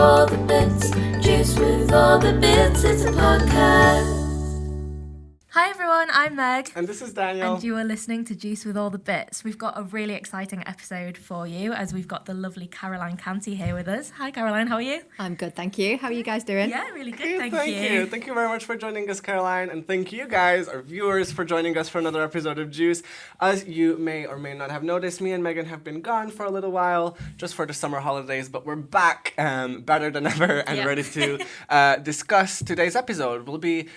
all the bits. Juice with all the bits. It's a podcast. Hi everyone, I'm Meg. And this is Daniel. And you are listening to Juice with All the Bits. We've got a really exciting episode for you as we've got the lovely Caroline Canty here with us. Hi Caroline, how are you? I'm good, thank you. How are you guys doing? Yeah, really good, thank you. Thank you very much for joining us, Caroline. And thank you guys, our viewers, for joining us for another episode of Juice. As you may or may not have noticed, me and Megan have been gone for a little while, just for the summer holidays, but we're back better than ever and ready to discuss today's episode. We'll be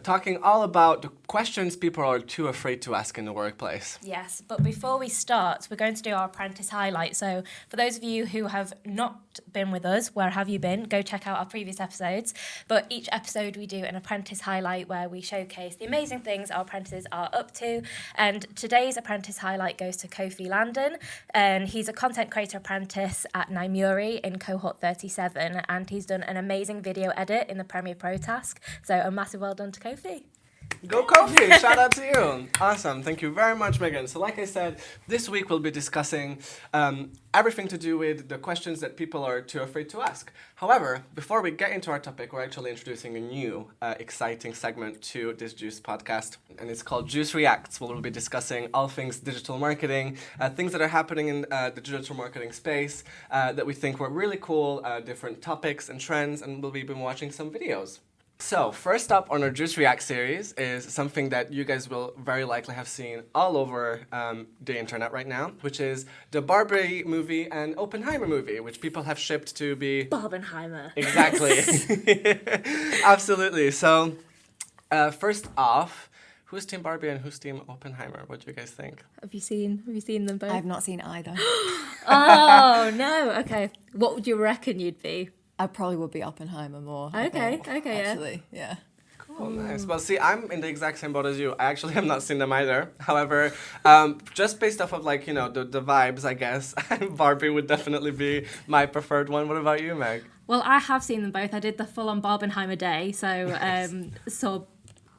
talking all about the questions people are too afraid to ask in the workplace. Yes, but before we start, we're going to do our apprentice highlight. So for those of you who have not been with us, where have you been? Go check out our previous episodes. But each episode we do an apprentice highlight where we showcase the amazing things our apprentices are up to. And today's apprentice highlight goes to Kofi Landon. And he's a content creator apprentice at Naimuri in cohort 37. And he's done an amazing video edit in the Premiere Pro task. So a massive well done to Kofi. Go Kofi! Shout out to you. Awesome. Thank you very much, Megan. So like I said, this week we'll be discussing everything to do with the questions that people are too afraid to ask. However, before we get into our topic, we're actually introducing a new exciting segment to this Juice podcast, and it's called Juice Reacts, where we'll be discussing all things digital marketing, things that are happening in the digital marketing space that we think were really cool, different topics and trends, and we'll be watching some videos. So, first up on our Juice React series is something that you guys will very likely have seen all over the internet right now, which is the Barbie movie and Oppenheimer movie, which people have shipped to be... Barbenheimer. Exactly. Absolutely. So, first off, who's Team Barbie and who's Team Oppenheimer? What do you guys think? Have you seen them both? I've not seen either. Oh, no. Okay. What would you reckon you'd be? I probably would be Oppenheimer more. Okay, actually, yeah. Cool, nice. Well, see, I'm in the exact same boat as you. I actually have not seen them either. However, just based off of, like, you know, the vibes, I guess, Barbie would definitely be my preferred one. What about you, Meg? Well, I have seen them both. I did the full-on Barbenheimer day, so saw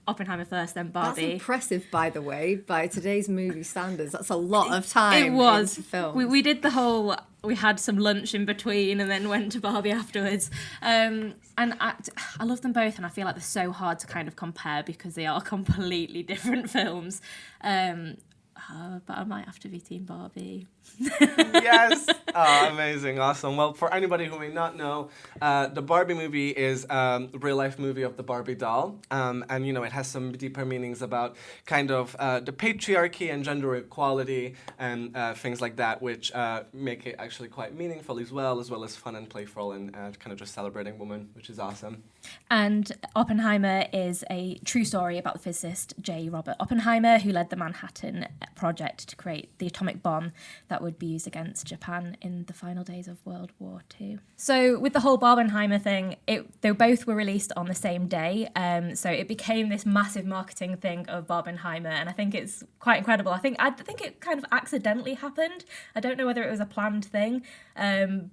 Oppenheimer first, then Barbie. That's impressive, by the way, by today's movie standards. That's a lot of time. It was. Into films. We did the whole... We had some lunch in between and then went to Barbie afterwards. And I love them both, and I feel like they're so hard to kind of compare because they are completely different films. But I might have to be Team Barbie. Yes. Oh, amazing. Awesome. Well, for anybody who may not know, the Barbie movie is a real-life movie of the Barbie doll. And, you know, it has some deeper meanings about kind of the patriarchy and gender equality and things like that, which make it actually quite meaningful as well as fun and playful and kind of just celebrating women, which is awesome. And Oppenheimer is a true story about the physicist J. Robert Oppenheimer, who led the Manhattan Project to create the atomic bomb that would be used against Japan in the final days of World War II. So with the whole Barbenheimer thing, they both were released on the same day. So it became this massive marketing thing of Barbenheimer, and I think it's quite incredible. I think it kind of accidentally happened. I don't know whether it was a planned thing,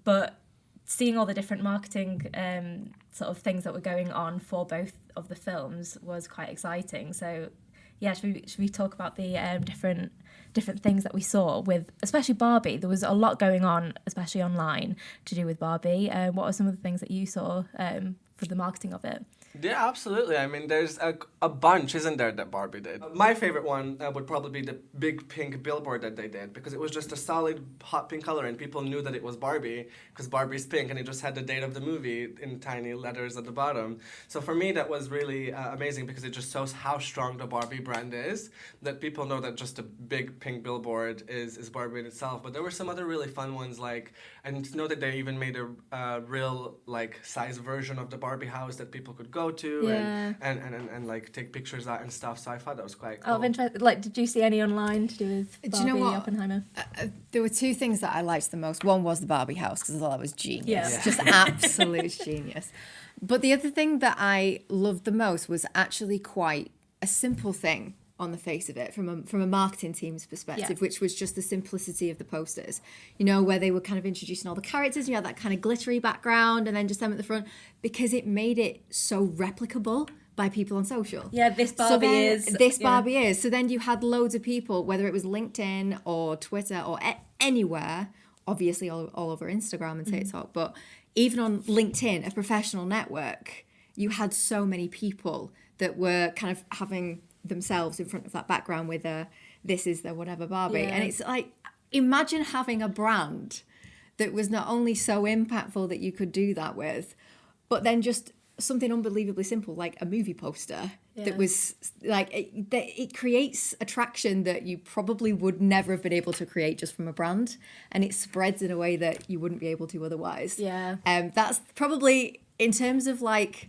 but seeing all the different marketing sort of things that were going on for both of the films was quite exciting. So yeah, should we talk about the different things that we saw with, especially Barbie? There was a lot going on, especially online, to do with Barbie. What are some of the things that you saw for the marketing of it? Yeah, absolutely. I mean, there's a bunch, isn't there, that Barbie did? My favorite one would probably be the big pink billboard that they did, because it was just a solid hot pink color, and people knew that it was Barbie, because Barbie's pink, and it just had the date of the movie in tiny letters at the bottom. So for me, that was really amazing, because it just shows how strong the Barbie brand is, that people know that just a big pink billboard is Barbie in itself. But there were some other really fun ones, like, and to know that they even made a real, like, size version of the Barbie house that people could go to and like take pictures at and stuff. So I thought that was quite cool. Of interest, like, did you see any online to do with Barbie? Do you know what? Oppenheimer? There were two things that I liked the most. One was the Barbie house, because I thought that was genius. Yeah. Just absolute genius. But the other thing that I loved the most was actually quite a simple thing on the face of it from a marketing team's perspective, which was just the simplicity of the posters, you know, where they were kind of introducing all the characters, you had that kind of glittery background and then just them at the front, because it made it so replicable by people on social. Yeah, this Barbie is. This Barbie is. So then you had loads of people, whether it was LinkedIn or Twitter or anywhere, obviously all over Instagram and TikTok, but even on LinkedIn, a professional network, you had so many people that were kind of having themselves in front of that background with this is the whatever Barbie. And it's like, imagine having a brand that was not only so impactful that you could do that with, but then just something unbelievably simple like a movie poster that was like, it creates attraction that you probably would never have been able to create just from a brand, and it spreads in a way that you wouldn't be able to otherwise. That's probably, in terms of like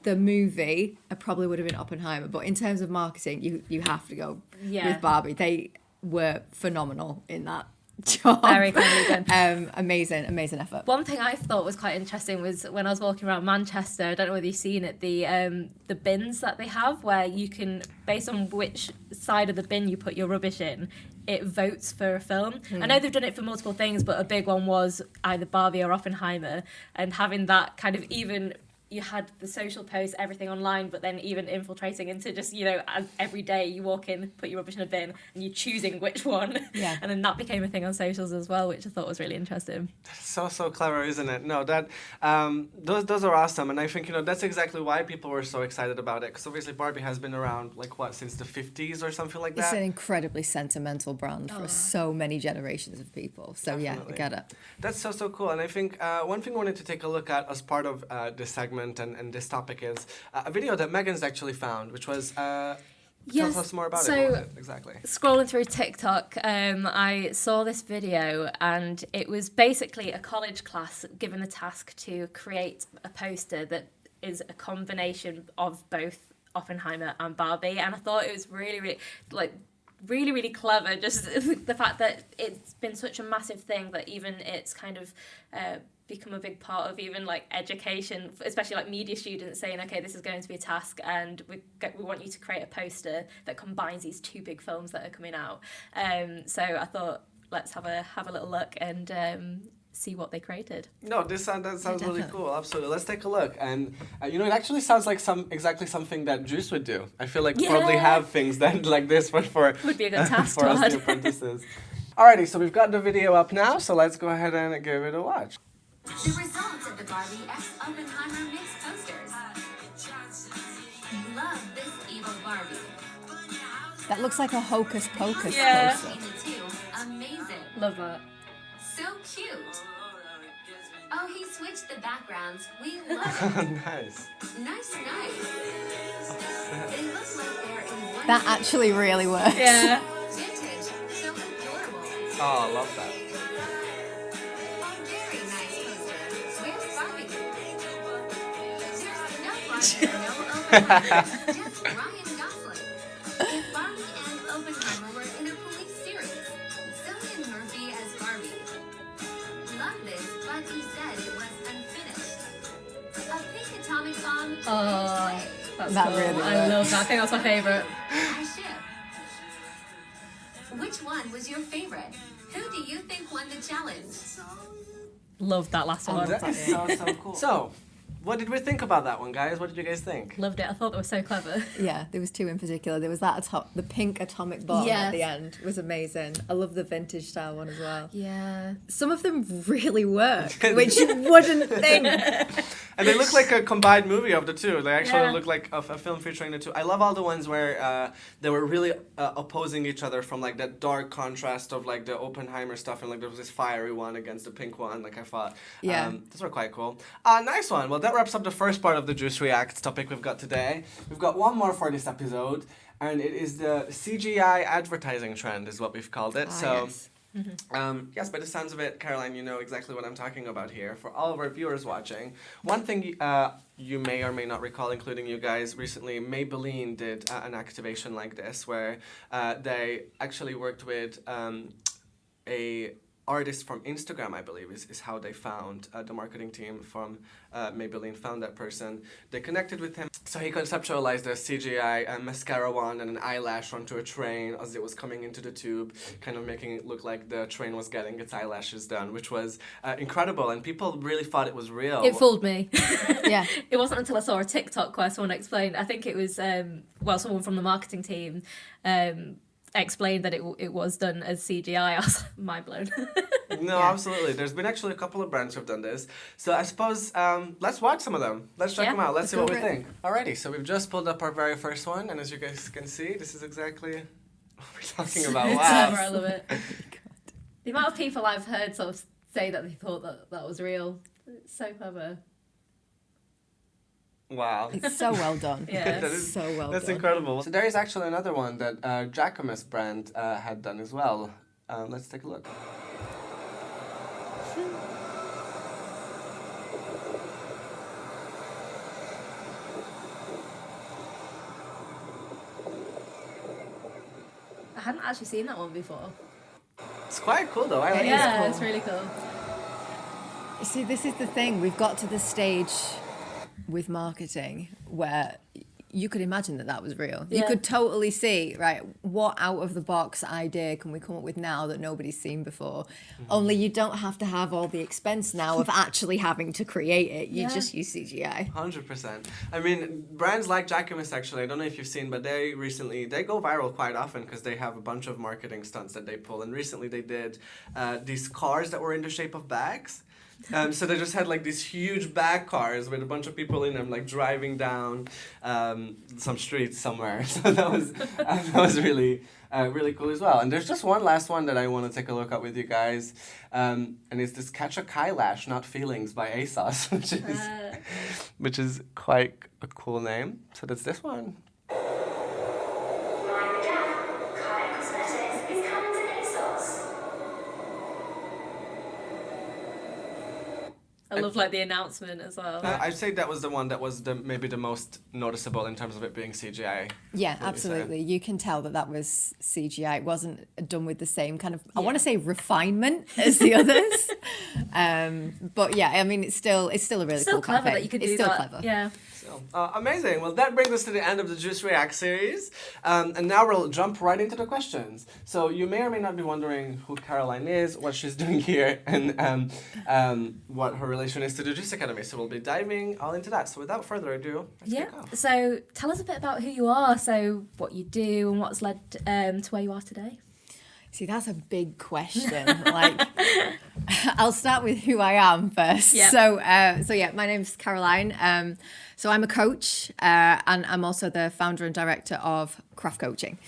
the movie, I probably would have been Oppenheimer, but in terms of marketing, you have to go with Barbie. They were phenomenal in that job. Very cleverly done. Amazing effort. One thing I thought was quite interesting was when I was walking around Manchester, I don't know whether you've seen it, the bins that they have where you can, based on which side of the bin you put your rubbish in, it votes for a film. I know they've done it for multiple things, but a big one was either Barbie or Oppenheimer, and having that kind of, even you had the social posts, everything online, but then even infiltrating into just, as every day you walk in, put your rubbish in a bin, and you're choosing which one. Yeah. And then that became a thing on socials as well, which I thought was really interesting. So clever, isn't it? No, that those are awesome, and I think that's exactly why people were so excited about it. Because obviously Barbie has been around since the 50s or something like that. It's an incredibly sentimental brand for so many generations of people. So Definitely. I get it. That's so cool, and I think one thing I wanted to take a look at as part of this segment and this topic is a video that Megan's actually found, which was. Tell us more about it. What was it exactly? Scrolling through TikTok, I saw this video, and it was basically a college class given the task to create a poster that is a combination of both Oppenheimer and Barbie, and I thought it was really really clever, just the fact that it's been such a massive thing that even it's kind of become a big part of even like education, especially like media students saying, okay, this is going to be a task and we want you to create a poster that combines these two big films that are coming out. So I thought, let's have a little look and see what they created. No, that sounds really cool. Absolutely. Let's take a look. And it actually sounds like exactly something that Juice would do. I feel like we probably have things that like this for would be a good task for us, the apprentices. Alrighty, so we've got the video up now, so let's go ahead and give it a watch. The results of the Barbie x Oppenheimer mix posters. Love this evil Barbie. That looks like a Hocus Pocus poster. Between the two, amazing. Love that. So cute. Oh, he switched the backgrounds. We love it. Nice. Nice. They look like they're in one. That actually really works. Yeah. Vintage. So adorable. Oh, I love that. Very nice poster. Where's Barbie? There's no Barbie, no Oppenheimer. Just Ryan Gosling. If Barbie and Oppenheimer were in a police series, Cillian Murphy as Barbie. Love this, but he said it was unfinished. A pink atomic bomb. Oh, that's That cool. really I love works. that. I think that's my favourite. I ship. Which one was your favorite? Who do you think won the challenge? Love that last one. That is so cool. So, what did we think about that one, guys? What did you guys think? Loved it. I thought it was so clever. Yeah, there was two in particular. There was that the pink atomic bomb Yes. at the end was amazing. I love the vintage style one as well. Yeah. Some of them really work, which you wouldn't think. And they look like a combined movie of the two. They actually Yeah. look like a film featuring the two. I love all the ones where they were really opposing each other, from like that dark contrast of like the Oppenheimer stuff, and like there was this fiery one against the pink one. Like I thought, those were quite cool. Nice one. Well, that wraps up the first part of the Juice Reacts topic we've got today. We've got one more for this episode, and it is the CGI advertising trend, is what we've called it. Yes. Yes, by the sounds of it, Caroline, you know exactly what I'm talking about here. For all of our viewers watching, one thing you may or may not recall, including you guys, recently Maybelline did an activation like this, where they actually worked with a artist from Instagram, I believe, is how they found the marketing team from Maybelline found that person. They connected with him, so he conceptualized a CGI mascara wand and an eyelash onto a train as it was coming into the tube, kind of making it look like the train was getting its eyelashes done, which was incredible, and people really thought it was real. It fooled me. Yeah. It wasn't until I saw a TikTok where someone explained, I think it was, someone from the marketing team explained that it was done as CGI. I was mind blown. No, Yeah. absolutely. There's been actually a couple of brands who've done this. So I suppose let's watch some of them. Let's check Yeah, them out. Let's see go what we for it. think. Alrighty, so we've just pulled up our very first one, and as you guys can see, this is exactly what we're talking about. Clever, Wow. I love it. The amount of people I've heard sort of say that they thought that was real. It's so clever. Wow. It's so well done. Yeah. That is- So well That's done. incredible. So there is actually another one that Jacquemus brand had done as well. Let's take a look. I hadn't actually seen that one before. It's quite cool though. I like It it. is Yeah, cool. it's really cool. You see, this is the thing. We've got to the stage with marketing where you could imagine that was real. You Yeah. could totally see, right, what out of the box idea can we come up with now that nobody's seen before? Only you don't have to have all the expense now of actually having to create it. You Yeah. just use CGI. 100%. I mean, brands like Jacquemus actually, I don't know if you've seen, but they go viral quite often because they have a bunch of marketing stunts that they pull. And recently they did these cars that were in the shape of bags. So they just had like these huge bag cars with a bunch of people in them, like driving down some streets somewhere. So that was really really cool as well. And there's just one last one that I want to take a look at with you guys, and it's this "Catch a Kailash, Not Feelings" by ASOS, which is quite a cool name. So that's this one. I love like the announcement as well. I'd say that was the one that was maybe the most noticeable in terms of it being CGI. Yeah, What you say? absolutely. You can tell that was CGI. It wasn't done with the same kind of, I want to say refinement as the others. But yeah, I mean, it's still a really Still cool clever campaign. that you could it's do still that. clever. Yeah. So, amazing. Well, that brings us to the end of the Juice React series. And now we'll jump right into the questions. So you may or may not be wondering who Caroline is, what she's doing here, and what her relation is to the Juice Academy. So we'll be diving all into that. So without further ado, let's Yeah. kick off. So tell us a bit about who you are. So what you do and what's led to where you are today. See, that's a big question. Like, I'll start with who I am first. Yeah. So yeah, my name's Caroline. So I'm a coach, and I'm also the founder and director of Craft Coaching.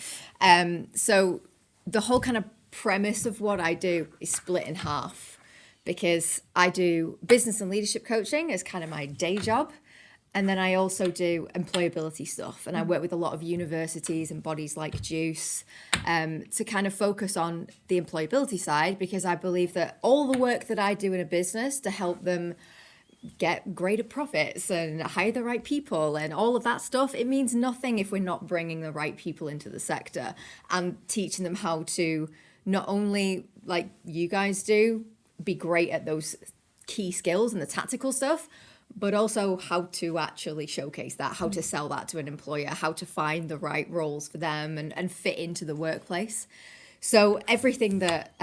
So the whole kind of premise of what I do is split in half, because I do business and leadership coaching as kind of my day job. And then I also do employability stuff, and I work with a lot of universities and bodies like Juice to kind of focus on the employability side, because I believe that all the work that I do in a business to help them get greater profits and hire the right people and all of that stuff, it means nothing if we're not bringing the right people into the sector and teaching them how to not only, like you guys do, be great at those key skills and the tactical stuff, but also how to actually showcase that, how to sell that to an employer, how to find the right roles for them and fit into the workplace. So everything that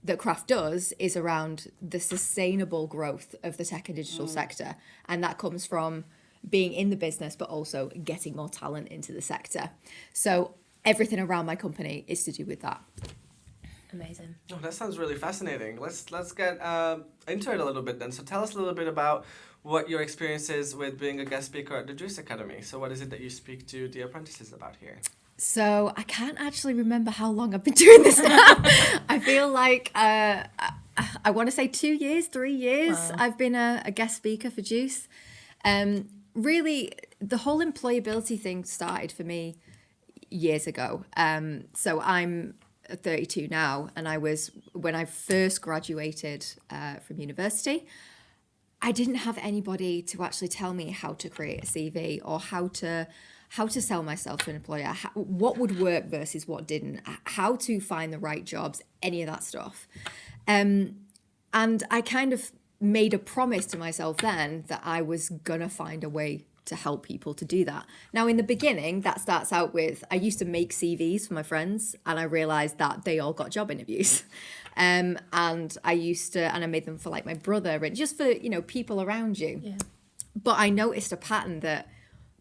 that Craft does is around the sustainable growth of the tech and digital sector. And that comes from being in the business, but also getting more talent into the sector. So everything around my company is to do with that. Amazing. Oh, that sounds really fascinating. Let's get into it a little bit then. So tell us a little bit about what your experience is with being a guest speaker at the Juice Academy. So what is it that you speak to the apprentices about here? So I can't actually remember how long I've been doing this now. I feel like I want to say 2 years, 3 years. Wow. I've been a guest speaker for Juice. Really, the whole employability thing started for me years ago. So I'm 32 now, and when I first graduated from university, I didn't have anybody to actually tell me how to create a CV or how to sell myself to an employer, what would work versus what didn't, how to find the right jobs, any of that stuff. And I kind of made a promise to myself then that I was gonna find a way to help people to do that. Now, in the beginning, that starts out with, I used to make CVs for my friends, and I realized that they all got job interviews. And I made them for like my brother and just for, people around you. Yeah. But I noticed a pattern that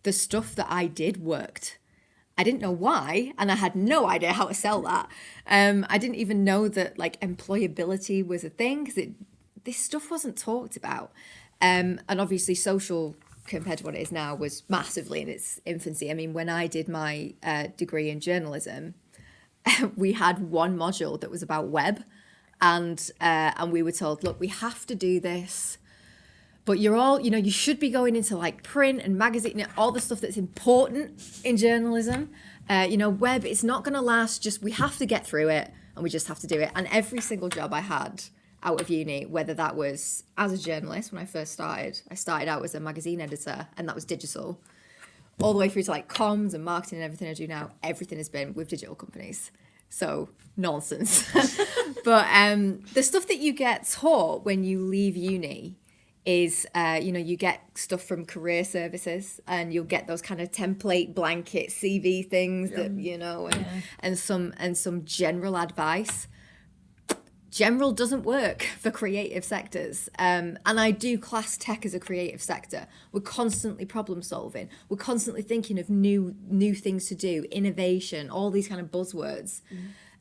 the stuff that I did worked. I didn't know why, and I had no idea how to sell that. I didn't even know that like employability was a thing, because this stuff wasn't talked about. And obviously social, compared to what it is now, was massively in its infancy. I mean, when I did my degree in journalism, we had one module that was about web, and we were told, look, we have to do this, but you're all, you should be going into like print and magazine, all the stuff that's important in journalism. Web, it's not going to last, we have to get through it, and we just have to do it. And every single job I had out of uni, whether that was as a journalist, when I first started, I started out as a magazine editor, and that was digital, all the way through to like comms and marketing and everything I do now, everything has been with digital companies. So nonsense. But the stuff that you get taught when you leave uni is, you get stuff from career services, and you'll get those kind of template blanket CV things that, and some general advice. General doesn't work for creative sectors. And I do class tech as a creative sector. We're constantly problem solving. We're constantly thinking of new things to do, innovation, all these kind of buzzwords.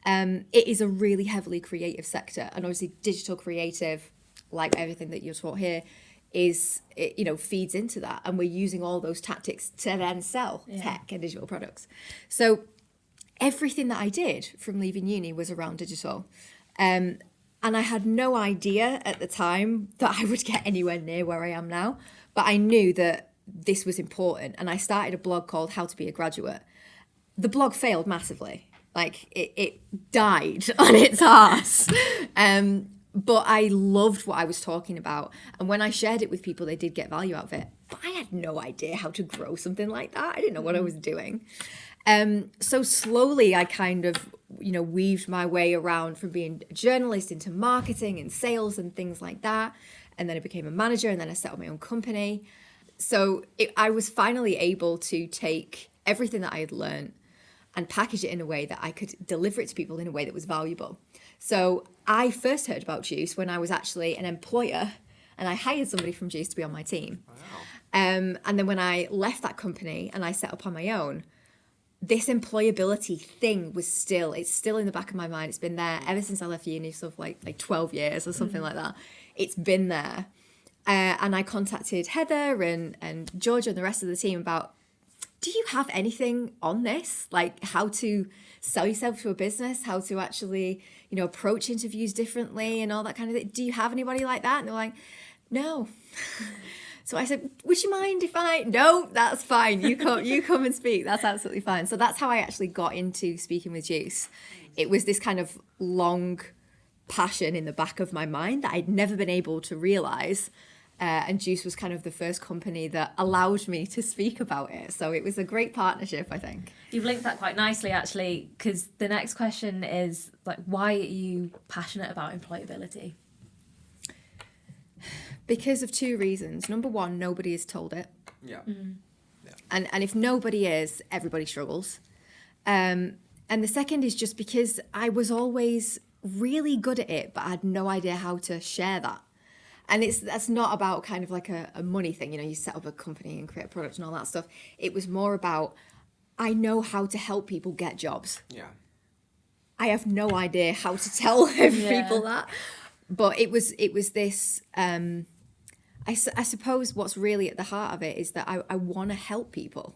It is a really heavily creative sector. And obviously digital creative, like everything that you're taught here, feeds into that. And we're using all those tactics to then sell tech and digital products. So everything that I did from leaving uni was around digital. And I had no idea at the time that I would get anywhere near where I am now, but I knew that this was important. And I started a blog called How to Be a Graduate. The blog failed massively. Like it died on its arse. But I loved what I was talking about. And when I shared it with people, they did get value out of it. But I had no idea how to grow something like that. I didn't know what I was doing. So slowly I kind of, weaved my way around from being a journalist into marketing and sales and things like that. And then I became a manager, and then I set up my own company. So I was finally able to take everything that I had learned and package it in a way that I could deliver it to people in a way that was valuable. So I first heard about Juice when I was actually an employer, and I hired somebody from Juice to be on my team. Wow. And then when I left that company and I set up on my own, this employability thing was still in the back of my mind. It's been there ever since I left uni, sort of like 12 years or something like that. It's been there. And I contacted Heather and Georgia and the rest of the team about, do you have anything on this? Like how to sell yourself to a business, how to actually, approach interviews differently and all that kind of thing. Do you have anybody like that? And they're like, no. So I said, would you mind if no, that's fine. You come and speak. That's absolutely fine. So that's how I actually got into speaking with Juice. It was this kind of long passion in the back of my mind that I'd never been able to realize. And Juice was kind of the first company that allowed me to speak about it. So it was a great partnership, I think. You've linked that quite nicely, actually, because the next question is, like, why are you passionate about employability? Because of two reasons. Number one, nobody is told it. Yeah. Mm-hmm. Yeah. And if nobody is, everybody struggles. And the second is just because I was always really good at it, but I had no idea how to share that. And that's not about kind of like a money thing, you set up a company and create a product and all that stuff. It was more about, I know how to help people get jobs. Yeah. I have no idea how to tell people that. But it was this, I suppose what's really at the heart of it is that I want to help people.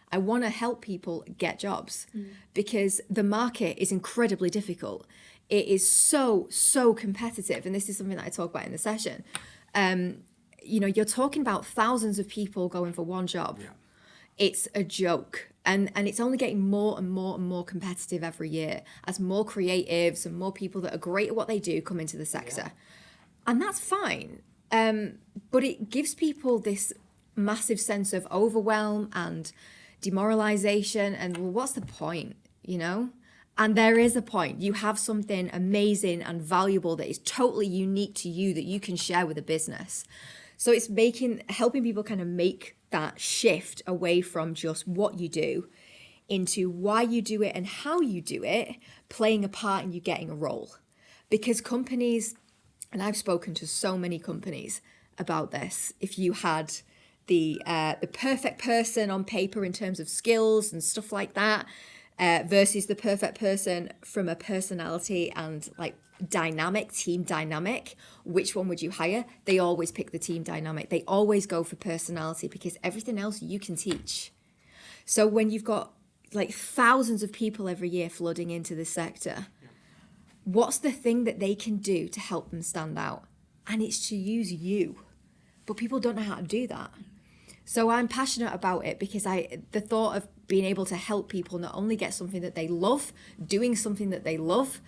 I want to help people get jobs because the market is incredibly difficult. It is so competitive. And this is something that I talk about in the session. You're talking about thousands of people going for one job. Yeah. It's a joke. And it's only getting more and more and more competitive every year as more creatives and more people that are great at what they do come into the sector. Yeah. And that's fine. But it gives people this massive sense of overwhelm and demoralization. And well, what's the point, And there is a point. You have something amazing and valuable that is totally unique to you that you can share with a business. So it's helping people kind of make that shift away from just what you do into why you do it and how you do it, playing a part in you getting a role. Because companies, and I've spoken to so many companies about this, if you had the perfect person on paper in terms of skills and stuff like that, versus the perfect person from a personality and like team dynamic, which one would you hire? They always pick the team dynamic. They always go for personality because everything else you can teach. So when you've got like thousands of people every year flooding into this sector, what's the thing that they can do to help them stand out? And it's to use you. But people don't know how to do that. So I'm passionate about it because the thought of being able to help people not only get something that they love, doing something that they love,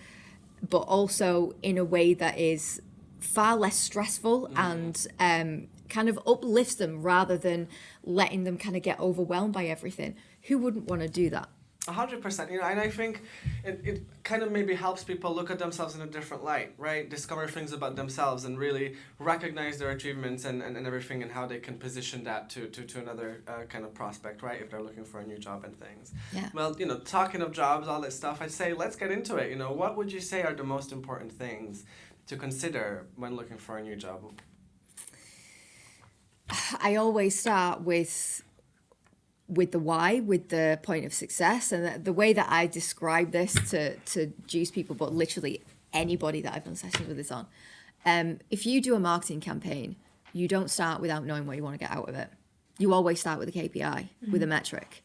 but also in a way that is far less stressful and kind of uplifts them rather than letting them kind of get overwhelmed by everything. Who wouldn't want to do that? 100%, and I think it kind of maybe helps people look at themselves in a different light, right? Discover things about themselves and really recognize their achievements and everything and how they can position that to another kind of prospect, right? If they're looking for a new job and things. Yeah. Well, talking of jobs, all this stuff, I'd say let's get into it. What would you say are the most important things to consider when looking for a new job? I always start with the why, with the point of success. And the way that I describe this to juice people, but literally anybody that I've done sessions with this on, if you do a marketing campaign, you don't start without knowing what you want to get out of it. You always start with a KPI, with a metric.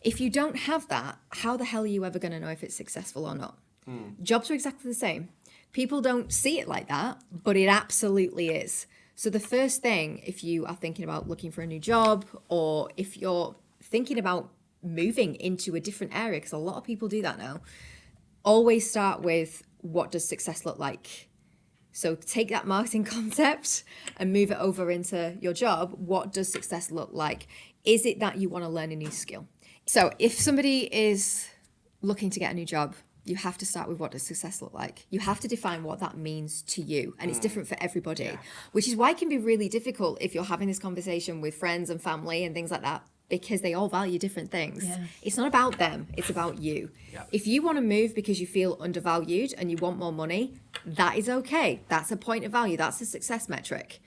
If you don't have that, how the hell are you ever going to know if it's successful or not? Jobs are exactly the same. People don't see it like that, but it absolutely is. So the first thing, if you are thinking about looking for a new job, or if you're thinking about moving into a different area, because a lot of people do that now, always start with, what does success look like? So take that marketing concept and move it over into your job. What does success look like? Is it that you want to learn a new skill? So if somebody is looking to get a new job, you have to start with, what does success look like? You have to define what that means to you. And it's different for everybody, which is why it can be really difficult if you're having this conversation with friends and family and things like that, because they all value different things. Yeah. It's not about them, it's about you. Yeah. If you want to move because you feel undervalued and you want more money, that is okay. That's a point of value. That's a success metric.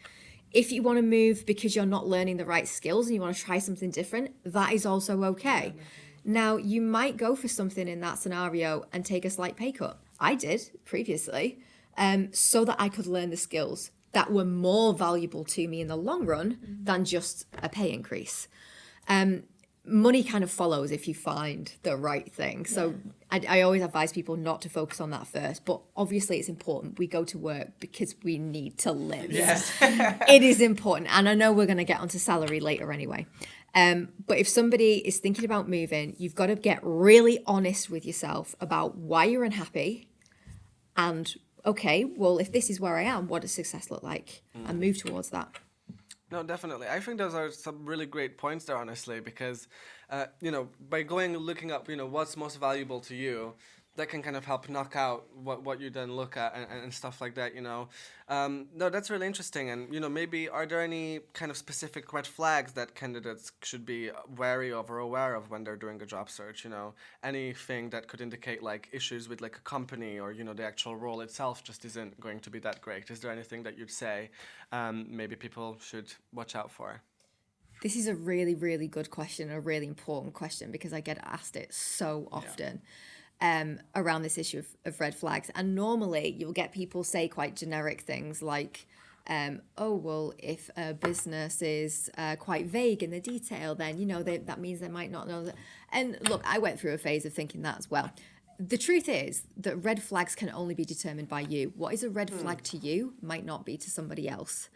If you want to move because you're not learning the right skills and you want to try something different, that is also okay. Now, you might go for something in that scenario and take a slight pay cut. I did previously, so that I could learn the skills that were more valuable to me in the long run than just a pay increase. Money kind of follows if you find the right thing. So I always advise people not to focus on that first, but obviously it's important. We go to work because we need to live. Yes. It is important. And I know we're going to get onto salary later anyway. But if somebody is thinking about moving, you've got to get really honest with yourself about why you're unhappy. And okay, well, if this is where I am, what does success look like? And move towards that. No, definitely. I think those are some really great points there, honestly, because, by looking up, what's most valuable to you, that can kind of help knock out what you then look at and stuff like that, No, that's really interesting. And, maybe are there any kind of specific red flags that candidates should be wary of or aware of when they're doing a job search, Anything that could indicate like issues with like a company or, the actual role itself just isn't going to be that great. Is there anything that you'd say maybe people should watch out for? This is a really, really good question, a really important question, because I get asked it so often. Yeah. Around this issue of red flags. And normally you'll get people say quite generic things like, if a business is quite vague in the detail, then, that means they might not know that. And look, I went through a phase of thinking that as well. The truth is that red flags can only be determined by you. What is a red flag to you might not be to somebody else.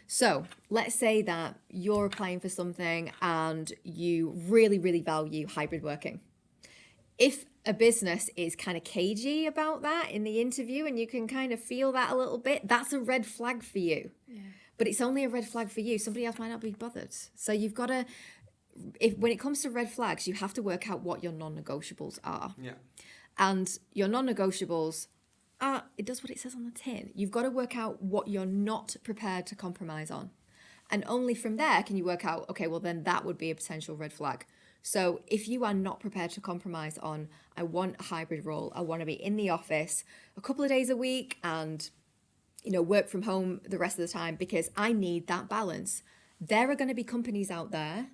So let's say that you're applying for something and you really, really value hybrid working. If a business is kind of cagey about that in the interview and you can kind of feel that a little bit, that's a red flag for you. Yeah. But it's only a red flag for you. Somebody else might not be bothered. So you've got to, when it comes to red flags, you have to work out what your non-negotiables are. Yeah. And your non-negotiables are, it does what it says on the tin. You've got to work out what you're not prepared to compromise on. And only from there can you work out, okay, well then that would be a potential red flag. So if you are not prepared to compromise on, I want a hybrid role, I want to be in the office a couple of days a week and, work from home the rest of the time because I need that balance. there are going to be companies out there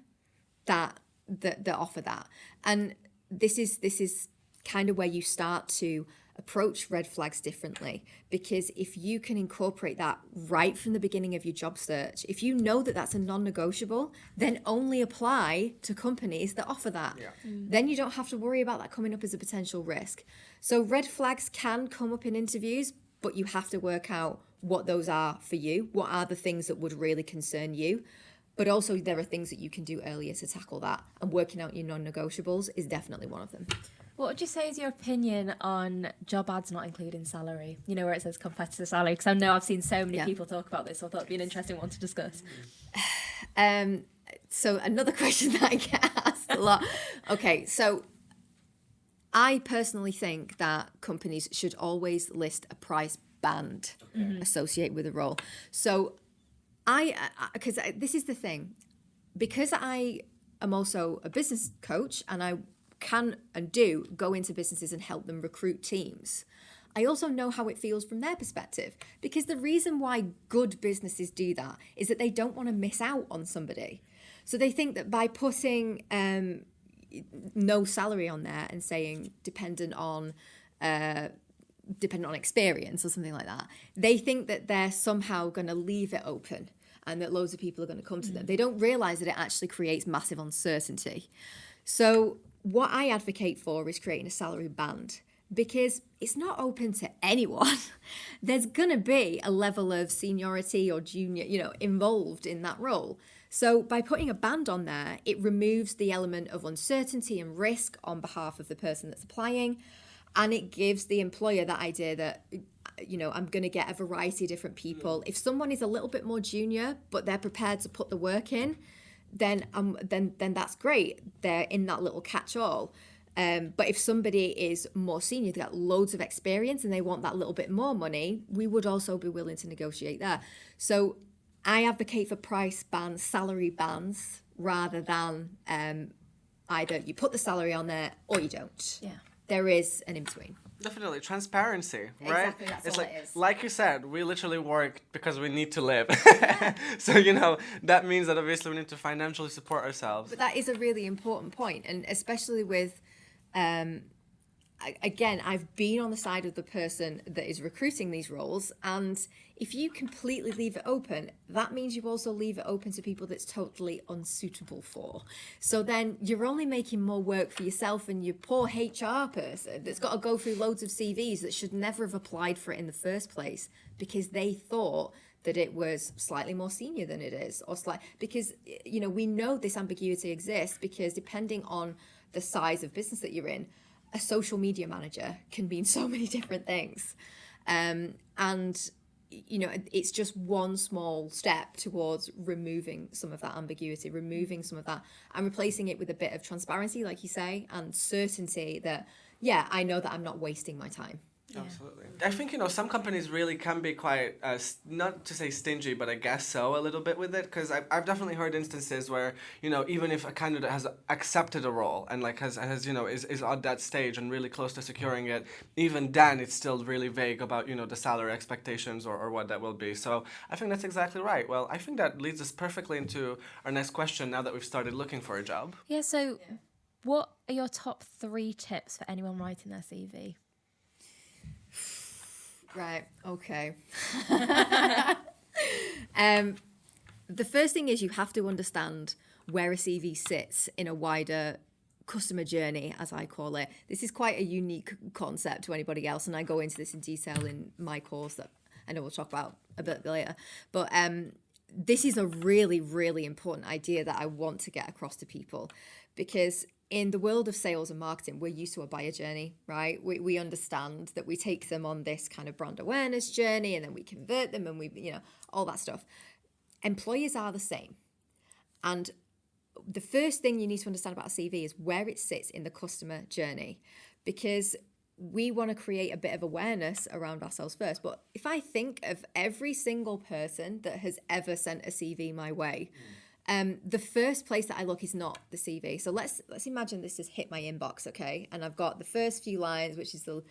that offer that. And this is kind of where you start to approach red flags differently, because if you can incorporate that right from the beginning of your job search, if you know that that's a non-negotiable, then only apply to companies that offer that. Then you don't have to worry about that coming up as a potential risk. So red flags can come up in interviews, but you have to work out what those are for you. What are the things that would really concern you? But also there are things that you can do earlier to tackle that, and working out your non-negotiables is definitely one of them. What would you say is your opinion on job ads not including salary? You know, where it says competitor salary? Because I know I've seen so many people talk about this, so I thought it'd be an interesting one to discuss. So another question that I get asked a lot. Okay, so I personally think that companies should always list a price band associated with a role. So because this is the thing, because I am also a business coach and I can and do go into businesses and help them recruit teams, I also know how it feels from their perspective, because the reason why good businesses do that is that they don't want to miss out on somebody. So they think that by putting no salary on there and saying dependent on experience or something like that, they think that they're somehow going to leave it open and that loads of people are going to come to them. They don't realize that it actually creates massive uncertainty. So what I advocate for is creating a salary band, because it's not open to anyone. There's going to be a level of seniority or junior, involved in that role. So by putting a band on there, it removes the element of uncertainty and risk on behalf of the person that's applying. And it gives the employer that idea that, I'm going to get a variety of different people. If someone is a little bit more junior, but they're prepared to put the work in, then that's great. They're in that little catch-all. But if somebody is more senior, they've got loads of experience and they want that little bit more money, we would also be willing to negotiate there. So I advocate for price bands, salary bands, rather than either you put the salary on there or you don't. Yeah. There is an in-between. Definitely transparency, right? Exactly, that's it's all like, it is. like you said, we literally work because we need to live. So that means that obviously we need to financially support ourselves. But that is a really important point, and especially with, again, I've been on the side of the person that is recruiting these roles, and if you completely leave it open, that means you also leave it open to people that's totally unsuitable for. So then you're only making more work for yourself and your poor HR person that's got to go through loads of CVs that should never have applied for it in the first place because they thought that it was slightly more senior than it is, or because we know this ambiguity exists, because depending on the size of business that you're in, a social media manager can mean so many different things. And it's just one small step towards removing some of that ambiguity, removing some of that, and replacing it with a bit of transparency, like you say, and certainty that, I know that I'm not wasting my time. Yeah. Absolutely. I think, some companies really can be quite, not to say stingy, but I guess so a little bit with it. Because I've definitely heard instances where, even if a candidate has accepted a role and is at that stage and really close to securing it, even then it's still really vague about, the salary expectations or what that will be. So I think that's exactly right. Well, I think that leads us perfectly into our next question now that we've started looking for a job. Yeah, so what are your top 3 tips for anyone writing their CV? Right, okay. The first thing is you have to understand where a CV sits in a wider customer journey, as I call it. This is quite a unique concept to anybody else, and I go into this in detail in my course that I know we'll talk about a bit later. But this is a really, really important idea that I want to get across to people, because in the world of sales and marketing, we're used to a buyer journey, right? We understand that we take them on this kind of brand awareness journey, and then we convert them, and we, all that stuff. Employers are the same. And the first thing you need to understand about a CV is where it sits in the customer journey, because we want to create a bit of awareness around ourselves first. But if I think of every single person that has ever sent a CV my way, the first place that I look is not the CV. So let's imagine this has hit my inbox, okay? And I've got the first few lines, which is the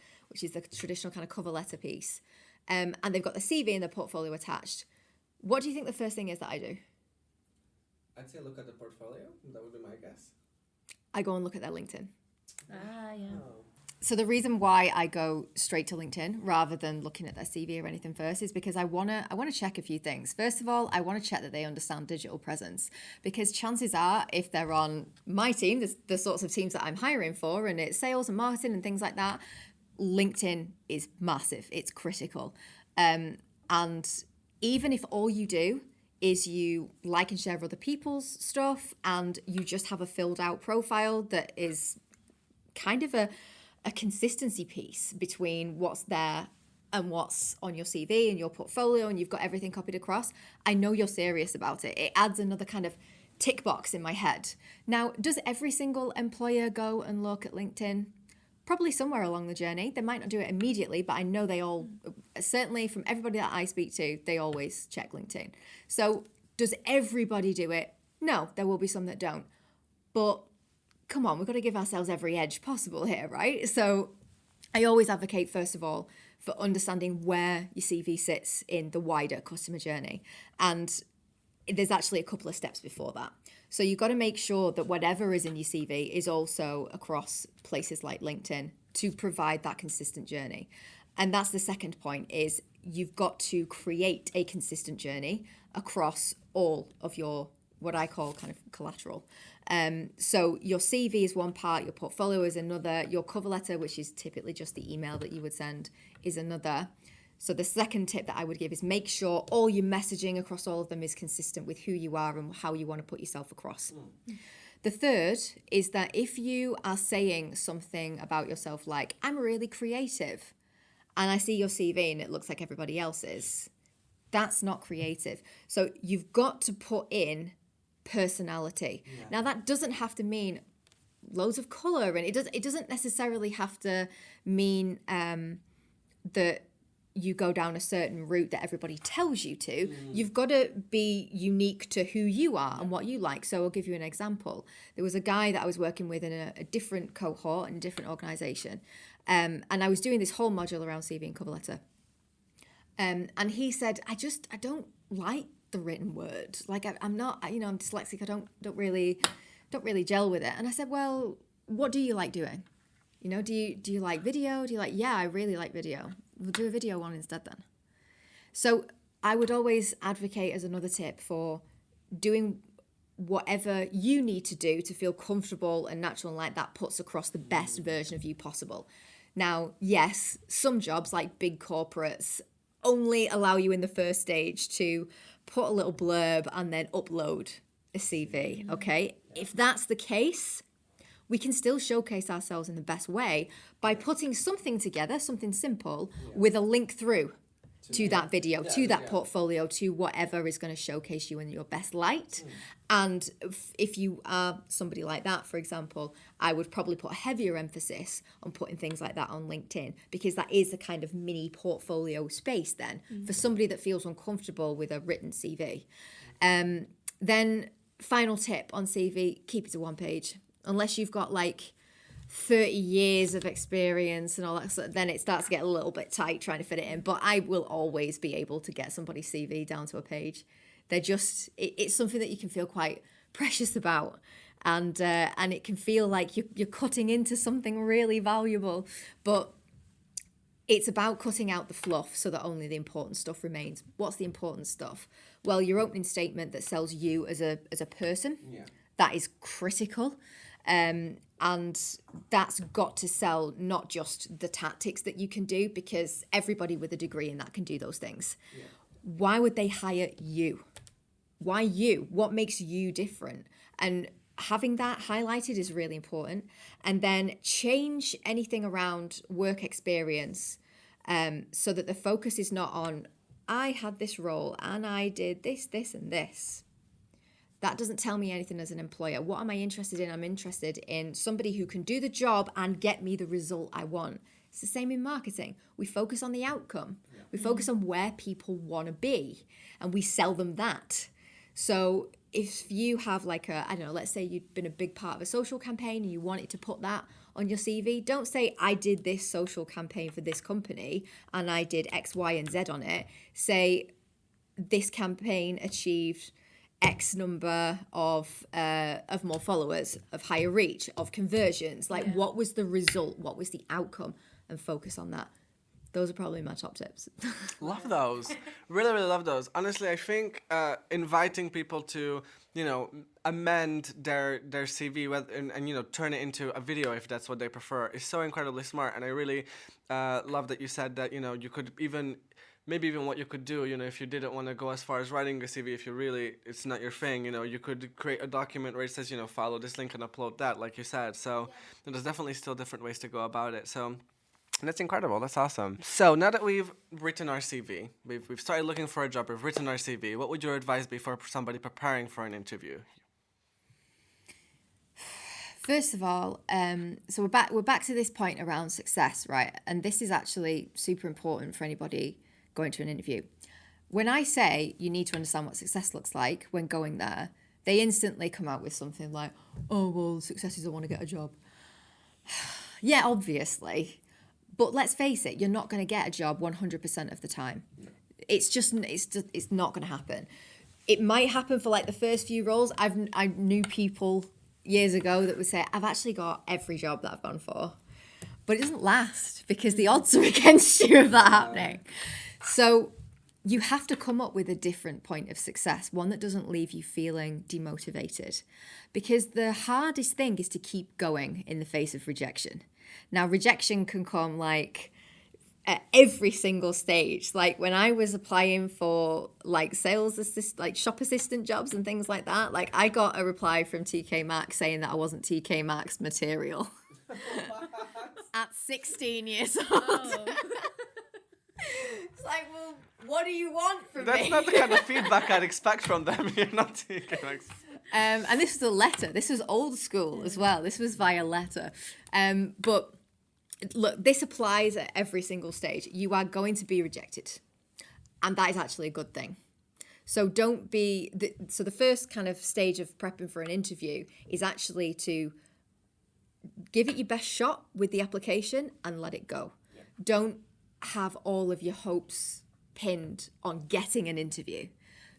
traditional kind of cover letter piece, and they've got the CV and the portfolio attached. What do you think the first thing is that I do? I'd say look at the portfolio. That would be my guess. I go and look at their LinkedIn. Yeah. Oh. So the reason why I go straight to LinkedIn rather than looking at their CV or anything first is because I wanna check a few things. First of all, I want to check that they understand digital presence, because chances are, if they're on my team, the sorts of teams that I'm hiring for, and it's sales and marketing and things like that, LinkedIn is massive. It's critical. And even if all you do is you like and share other people's stuff and you just have a filled out profile that is kind of a consistency piece between what's there and what's on your CV and your portfolio, and you've got everything copied across, I know you're serious about it. It adds another kind of tick box in my head. Now, does every single employer go and look at LinkedIn? Probably somewhere along the journey. They might not do it immediately, but I know they all, certainly from everybody that I speak to, they always check LinkedIn. So does everybody do it? No, there will be some that don't. But come on, we've got to give ourselves every edge possible here, right? So I always advocate, first of all, for understanding where your CV sits in the wider customer journey. And there's actually a couple of steps before that. So you've got to make sure that whatever is in your CV is also across places like LinkedIn to provide that consistent journey. And that's the second point, is you've got to create a consistent journey across all of your, what I call kind of collateral. So your CV is one part, your portfolio is another, your cover letter, which is typically just the email that you would send, is another. So the second tip that I would give is make sure all your messaging across all of them is consistent with who you are and how you want to put yourself across. The third is that if you are saying something about yourself like, I'm really creative, and I see your CV and it looks like everybody else's, that's not creative. So you've got to put in personality. Yeah. Now that doesn't have to mean loads of colour, and it doesn't necessarily have to mean that you go down a certain route that everybody tells you to. You've got to be unique to who you are and what you like. So I'll give you an example. There was a guy that I was working with in a different cohort in a different organisation, and I was doing this whole module around CV and cover letter. And he said, I don't like the written word. Like I'm not, I'm dyslexic. I don't really gel with it. And I said, well, what do you like doing? Do you like video? Do you like, yeah, I really like video. We'll do a video one instead then. So I would always advocate as another tip for doing whatever you need to do to feel comfortable and natural, and like that puts across the best version of you possible. Now, yes, some jobs like big corporates only allow you in the first stage to put a little blurb and then upload a CV, okay? If that's the case, we can still showcase ourselves in the best way by putting something together, something simple, with a link through to that video, to that portfolio, to whatever is going to showcase you in your best light. And if you are somebody like that, for example, I would probably put a heavier emphasis on putting things like that on LinkedIn, because that is a kind of mini portfolio space then for somebody that feels uncomfortable with a written CV. Then final tip on CV, keep it to one page. Unless you've got like 30 years of experience and all that sort, then it starts to get a little bit tight trying to fit it in. But I will always be able to get somebody's CV down to a page. They're just, it's something that you can feel quite precious about. And it can feel like you're cutting into something really valuable. But it's about cutting out the fluff so that only the important stuff remains. What's the important stuff? Well, your opening statement that sells you as a person, that is critical. And that's got to sell not just the tactics that you can do, because everybody with a degree in that can do those things. Why would they hire you? Why you? What makes you different? And having that highlighted is really important. And then change anything around work experience so that the focus is not on, I had this role and I did this, this, and this. That doesn't tell me anything as an employer. What am I interested in? I'm interested in somebody who can do the job and get me the result I want. It's the same in marketing. We focus on the outcome. We focus on where people want to be, and we sell them that. So if you have like let's say you've been a big part of a social campaign and you wanted to put that on your CV, don't say, I did this social campaign for this company and I did X, Y, and Z on it. Say, this campaign achieved X number of more followers, of higher reach, of conversions. Like, what was the result? What was the outcome? And focus on that. Those are probably my top tips. Love those. Really, really love those. Honestly, I think inviting people to, amend their CV and turn it into a video if that's what they prefer is so incredibly smart. And I really love that you said that, you could maybe even what you could do, if you didn't want to go as far as writing a CV, if it's not your thing, you could create a document where it says, follow this link and upload that, like you said. So there's definitely still different ways to go about it. So that's incredible. That's awesome. So now that we've written our CV, we've started looking for a job, we've written our CV, what would your advice be for somebody preparing for an interview? First of all, so we're back to this point around success, right? And this is actually super important for anybody going to an interview. When I say you need to understand what success looks like when going there, they instantly come out with something like, oh, well, success is I want to get a job. Yeah, obviously. But let's face it, you're not going to get a job 100% of the time. It's not going to happen. It might happen for like the first few roles. I knew people years ago that would say, I've actually got every job that I've gone for. But it doesn't last because the odds are against you of that happening. So you have to come up with a different point of success, one that doesn't leave you feeling demotivated. Because the hardest thing is to keep going in the face of rejection. Now, rejection can come like at every single stage. Like when I was applying for like shop assistant jobs and things like that, like I got a reply from TK Maxx saying that I wasn't TK Maxx material at 16 years old. Oh. It's like, well, what do you want from me? That's not the kind of feedback I'd expect from them. You're not TK Maxx. And this was a letter. This was old school as well. This was via letter. But look, this applies at every single stage. You are going to be rejected. And that is actually a good thing. So don't be... So the first kind of stage of prepping for an interview is actually to give it your best shot with the application and let it go. Yeah. Don't have all of your hopes pinned on getting an interview,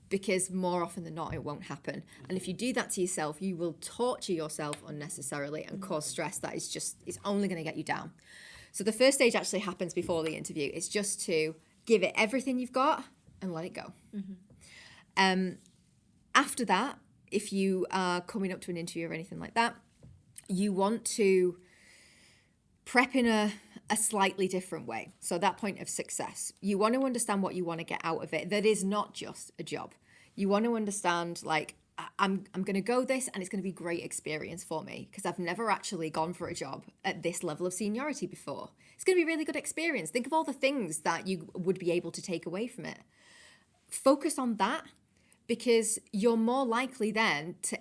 because more often than not it won't happen. And if you do that to yourself, you will torture yourself unnecessarily and cause stress that is only going to get you down. So the first stage actually happens before the interview. It's just to give it everything you've got and let it go. After that, if you are coming up to an interview or anything like that, you want to prep in a slightly different way. So that point of success, you want to understand what you want to get out of it. That is not just a job. You want to understand, like, I'm going to go this and it's going to be great experience for me because I've never actually gone for a job at this level of seniority before. It's going to be a really good experience. Think of all the things that you would be able to take away from it. Focus on that, because you're more likely then to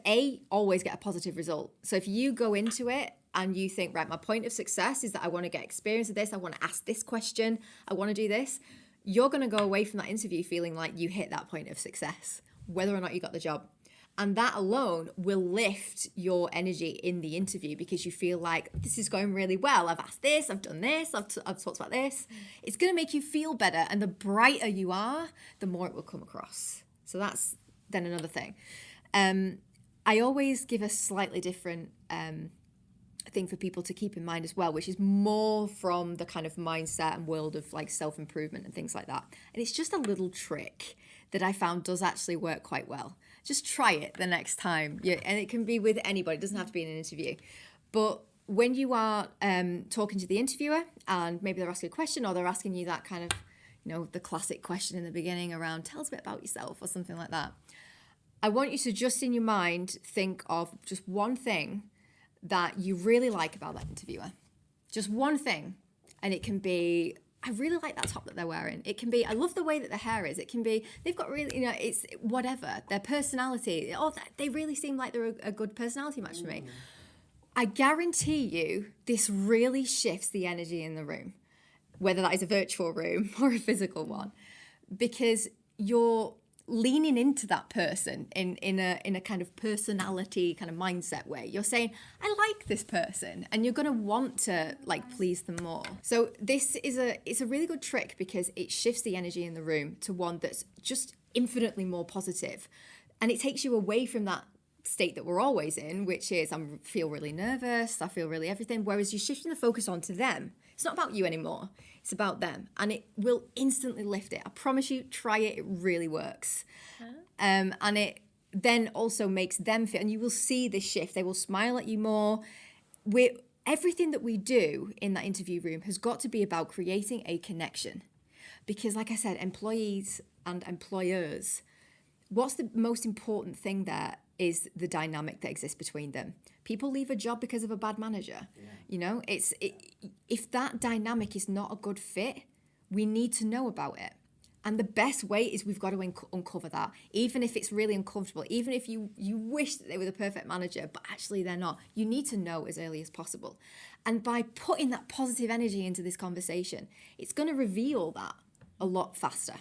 always get a positive result. So if you go into it and you think, right, my point of success is that I want to get experience of this, I want to ask this question, I want to do this, you're going to go away from that interview feeling like you hit that point of success, whether or not you got the job. And that alone will lift your energy in the interview because you feel like this is going really well. I've asked this, I've done this, I've talked about this. It's going to make you feel better. And the brighter you are, the more it will come across. So that's then another thing. I always give a slightly different thing for people to keep in mind as well, which is more from the kind of mindset and world of like self-improvement and things like that. And it's just a little trick that I found does actually work quite well. Just try it the next time. Yeah, and it can be with anybody. It doesn't have to be in an interview. But when you are talking to the interviewer and maybe they're asking a question or they're asking you that kind of, the classic question in the beginning around tell us a bit about yourself or something like that. I want you to just in your mind think of just one thing that you really like about that interviewer. Just one thing. And it can be, I really like that top that they're wearing. It can be, I love the way that their hair is. It can be, they've got really, it's whatever. Their personality. Oh, they really seem like they're a good personality match for me. I guarantee you this really shifts the energy in the room, whether that is a virtual room or a physical one, because you're leaning into that person in a kind of personality kind of mindset way. You're saying, I like this person, and you're going to want to like please them more. So it's a really good trick because it shifts the energy in the room to one that's just infinitely more positive. And it takes you away from that state that we're always in, which is I feel really nervous, I feel really everything, whereas you're shifting the focus onto them. It's not about you anymore, it's about them, and it will instantly lift it. I promise you, try it, it really works. And it then also makes them feel, and you will see this shift, they will smile at you more. Everything that we do in that interview room has got to be about creating a connection, because like I said, employees and employers, what's the most important thing there is the dynamic that exists between them. People leave a job because of a bad manager. Yeah. You know, if that dynamic is not a good fit, we need to know about it. And the best way is we've got to uncover that, even if it's really uncomfortable, even if you wish that they were the perfect manager, but actually they're not. You need to know as early as possible. And by putting that positive energy into this conversation, it's going to reveal that a lot faster.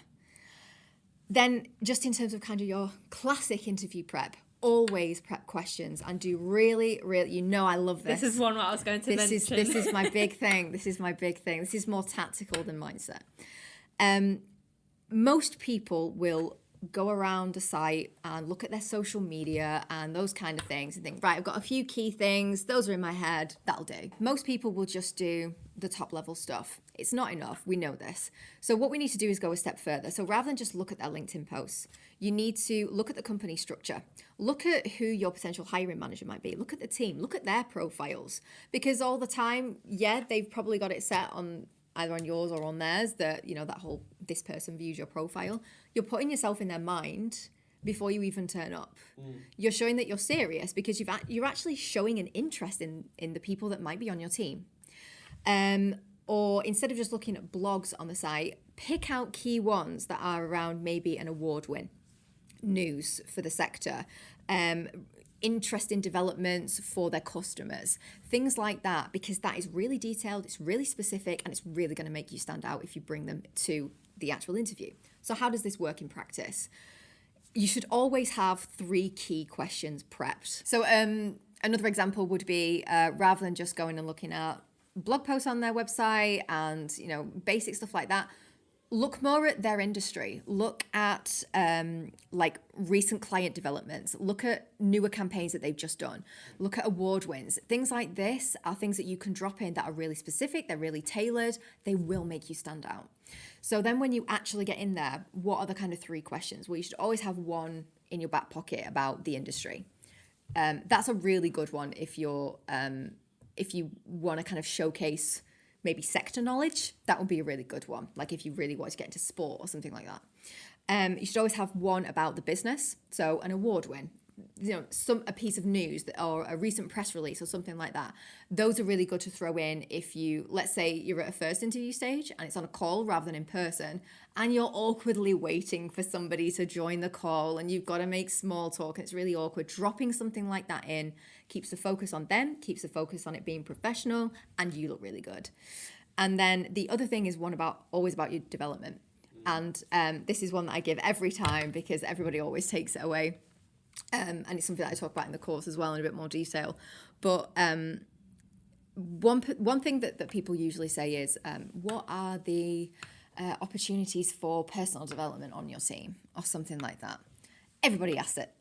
Then just in terms of kind of your classic interview prep, always prep questions and do really, I love this. This is one what I was going to mention. This is my big thing. This is more tactical than mindset. Most people will go around a site and look at their social media and those kind of things and think, right, I've got a few key things, those are in my head, that'll do. Most people will just do the top level stuff. It's not enough, we know this. So what we need to do is go a step further. So rather than just look at their LinkedIn posts, you need to look at the company structure. Look at who your potential hiring manager might be. Look at the team, look at their profiles. Because all the time, yeah, they've probably got it set on either on yours or on theirs, that, you know, that whole, this person views your profile. You're putting yourself in their mind before you even turn up. You're showing that you're serious because you're actually showing an interest in the people that might be on your team. Or instead of just looking at blogs on the site, pick out key ones that are around maybe an award win, news for the sector, interesting developments for their customers, things like that, because that is really detailed, it's really specific, and it's really going to make you stand out if you bring them to the actual interview. So how does this work in practice? You should always have 3 key questions prepped. So another example would be rather than just going and looking at blog posts on their website and, you know, basic stuff like that, look more at their industry. Look at like recent client developments. Look at newer campaigns that they've just done. Look at award wins. Things like this are things that you can drop in that are really specific. They're really tailored. They will make you stand out. So then when you actually get in there, what are the kind of 3 questions? Well, you should always have one in your back pocket about the industry. That's a really good one if you want to kind of showcase maybe sector knowledge. That would be a really good one. Like if you really want to get into sport or something like that. You should always have one about the business. So an award win, you know, a piece of news or a recent press release or something like that. Those are really good to throw in if you, let's say you're at a first interview stage and it's on a call rather than in person, and you're awkwardly waiting for somebody to join the call and you've got to make small talk and it's really awkward. Dropping something like that in keeps the focus on them, keeps the focus on it being professional, and you look really good. And then the other thing is always about your development. And this is one that I give every time because everybody always takes it away. And it's something that I talk about in the course as well in a bit more detail. But one thing that people usually say is, what are the opportunities for personal development on your team or something like that? Everybody asks it.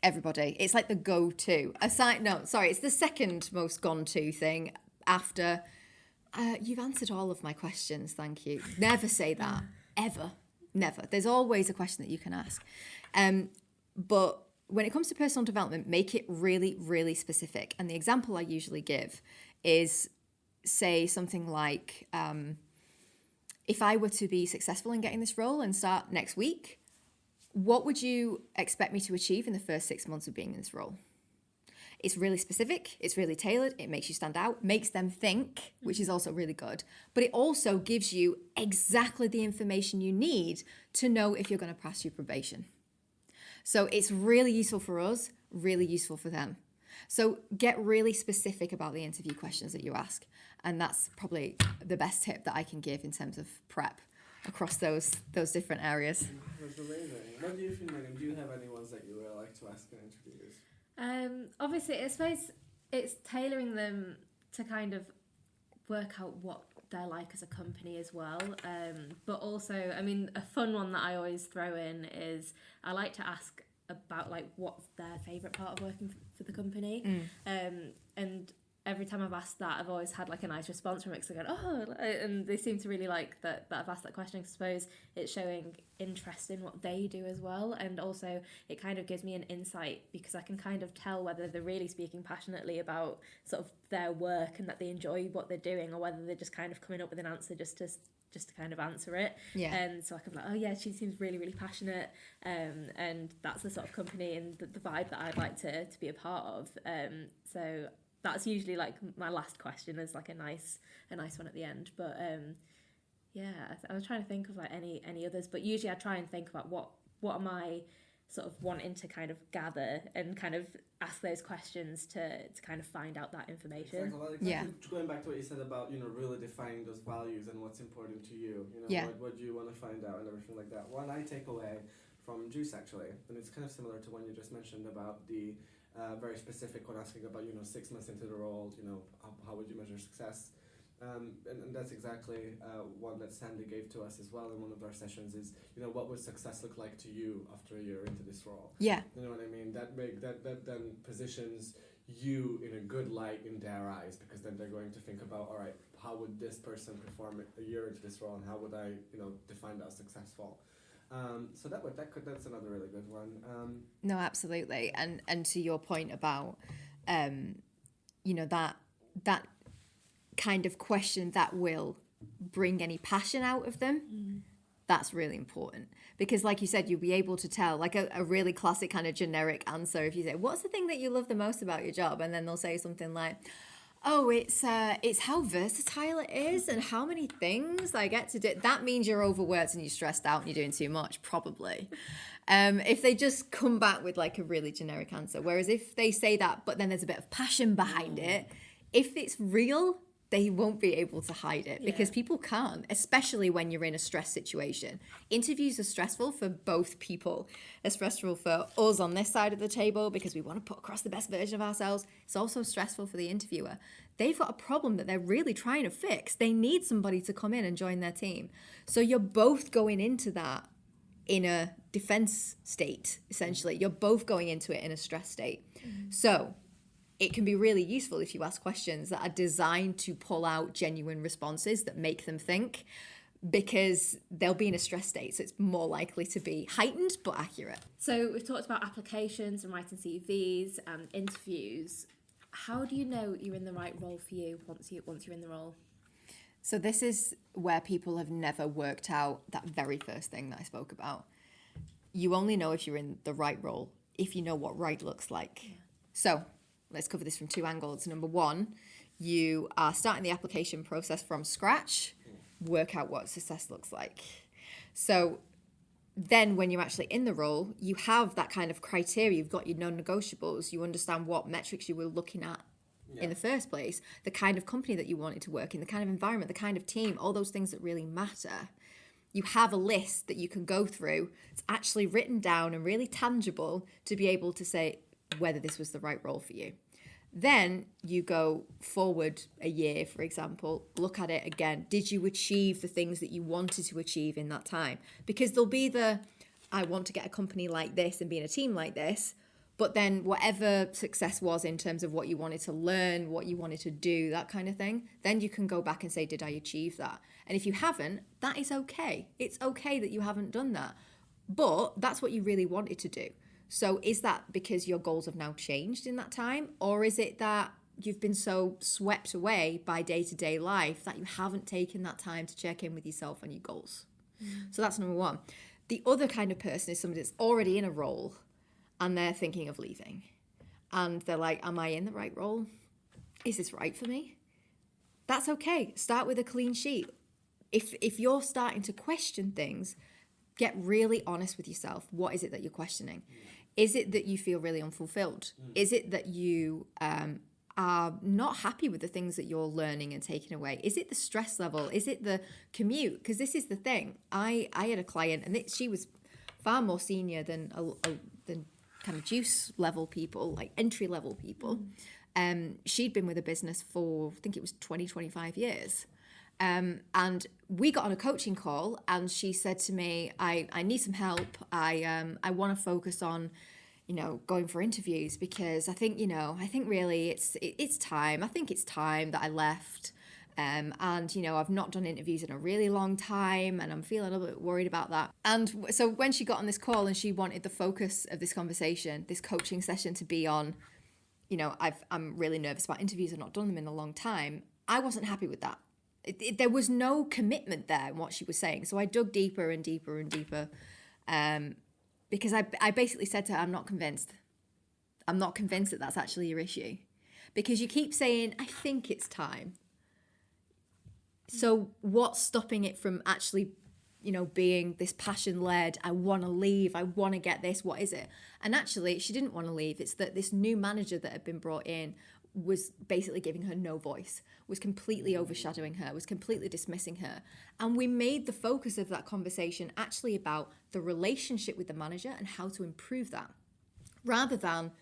Everybody. It's like the go-to. It's the second most gone-to thing after, you've answered all of my questions, thank you. Never say that. Ever. Never. There's always a question that you can ask. But when it comes to personal development, make it really, really specific. And the example I usually give is, say something like, if I were to be successful in getting this role and start next week, what would you expect me to achieve in the first 6 months of being in this role? It's really specific, it's really tailored, it makes you stand out, makes them think, which is also really good. But it also gives you exactly the information you need to know if you're going to pass your probation. So it's really useful for us, really useful for them. So get really specific about the interview questions that you ask. And that's probably the best tip that I can give in terms of prep across those different areas. That's amazing. What do you think, Megan? Do you have any ones that you would like to ask in interviews? Obviously, I suppose it's tailoring them to kind of work out what they're like as a company as well. But also, I mean, a fun one that I always throw in is I like to ask about like what's their favourite part of working for the company. And every time I've asked that, I've always had like a nice response from it, because they're going, oh, and they seem to really like that I've asked that question. I suppose it's showing interest in what they do as well, and also it kind of gives me an insight, because I can kind of tell whether they're really speaking passionately about sort of their work and that they enjoy what they're doing, or whether they're just kind of coming up with an answer just to kind of answer it. And so I can be like, oh yeah, she seems really, really passionate, and that's the sort of company and the vibe that I'd like to be a part of. So that's usually like my last question, is like a nice one at the end. But yeah, I was trying to think of like any others, but usually I try and think about what am I sort of wanting to kind of gather, and kind of ask those questions to kind of find out that information. Exactly. Well, exactly. Going back to what you said about, really defining those values and what's important to you, what do you want to find out and everything like that. One I take away from Juice, actually, and it's kind of similar to one you just mentioned about the very specific one, asking about 6 months into the role, how would you measure success, and that's exactly one that Sandy gave to us as well in one of our sessions, is what would success look like to you after a year into this role. You know what I mean? That then positions you in a good light in their eyes, because then they're going to think about, all right, how would this person perform a year into this role, and how would I define that as successful. So that's another really good one. No, absolutely. And to your point about, that kind of question that will bring any passion out of them, that's really important. Because like you said, you'll be able to tell, like a really classic kind of generic answer, if you say, what's the thing that you love the most about your job? And then they'll say something like, oh, it's how versatile it is and how many things I get to do. That means you're overworked and you're stressed out and you're doing too much, probably. If they just come back with like a really generic answer. Whereas if they say that, but then there's a bit of passion behind it, if it's real, they won't be able to hide it, because people can't, especially when you're in a stress situation. Interviews are stressful for both people. They're stressful for us on this side of the table because we want to put across the best version of ourselves. It's also stressful for the interviewer. They've got a problem that they're really trying to fix. They need somebody to come in and join their team. So you're both going into that in a defense state, essentially. You're both going into it in a stress state. So it can be really useful if you ask questions that are designed to pull out genuine responses that make them think, because they'll be in a stress state, so it's more likely to be heightened but accurate. So we've talked about applications and writing CVs and interviews. How do you know you're in the right role for you once you're in the role? So this is where people have never worked out that very first thing that I spoke about. You only know if you're in the right role if you know what right looks like. So let's cover this from two angles. Number one, you are starting the application process from scratch, work out what success looks like. So then when you're actually in the role, you have that kind of criteria. You've got your non-negotiables. You understand what metrics you were looking at in the first place, the kind of company that you wanted to work in, the kind of environment, the kind of team, all those things that really matter. You have a list that you can go through. It's actually written down and really tangible to be able to say whether this was the right role for you. Then you go forward a year, for example, look at it again. Did you achieve the things that you wanted to achieve in that time? Because there'll be I want to get a company like this and be in a team like this, but then whatever success was in terms of what you wanted to learn, what you wanted to do, that kind of thing, then you can go back and say, did I achieve that? And if you haven't, that is okay. It's okay that you haven't done that, but that's what you really wanted to do. So is that because your goals have now changed in that time? Or is it that you've been so swept away by day-to-day life that you haven't taken that time to check in with yourself and your goals? So that's number one. The other kind of person is somebody that's already in a role and they're thinking of leaving. And they're like, am I in the right role? Is this right for me? That's okay. Start with a clean sheet. If you're starting to question things, get really honest with yourself. What is it that you're questioning? Is it that you feel really unfulfilled? Is it that you are not happy with the things that you're learning and taking away? Is it the stress level? Is it the commute? Because this is the thing. I had a client, and she was far more senior than kind of juice level people, like entry level people. She'd been with a business for, I think it was 25 years. And we got on a coaching call and she said to me, I need some help. I want to focus on going for interviews, because I think really it's time. I think it's time that I left. And, I've not done interviews in a really long time, and I'm feeling a little bit worried about that. And so when she got on this call and she wanted the focus of this conversation, this coaching session, to be on, I'm really nervous about interviews. I've not done them in a long time. I wasn't happy with that. There was no commitment there in what she was saying. So I dug deeper and deeper and deeper, because I basically said to her, I'm not convinced. I'm not convinced that that's actually your issue, because you keep saying, I think it's time. So what's stopping it from actually, being this passion-led, I want to leave, I want to get this, what is it? And actually, she didn't want to leave. It's that this new manager that had been brought in was basically giving her no voice, was completely overshadowing her, was completely dismissing her. And we made the focus of that conversation actually about the relationship with the manager and how to improve that, rather than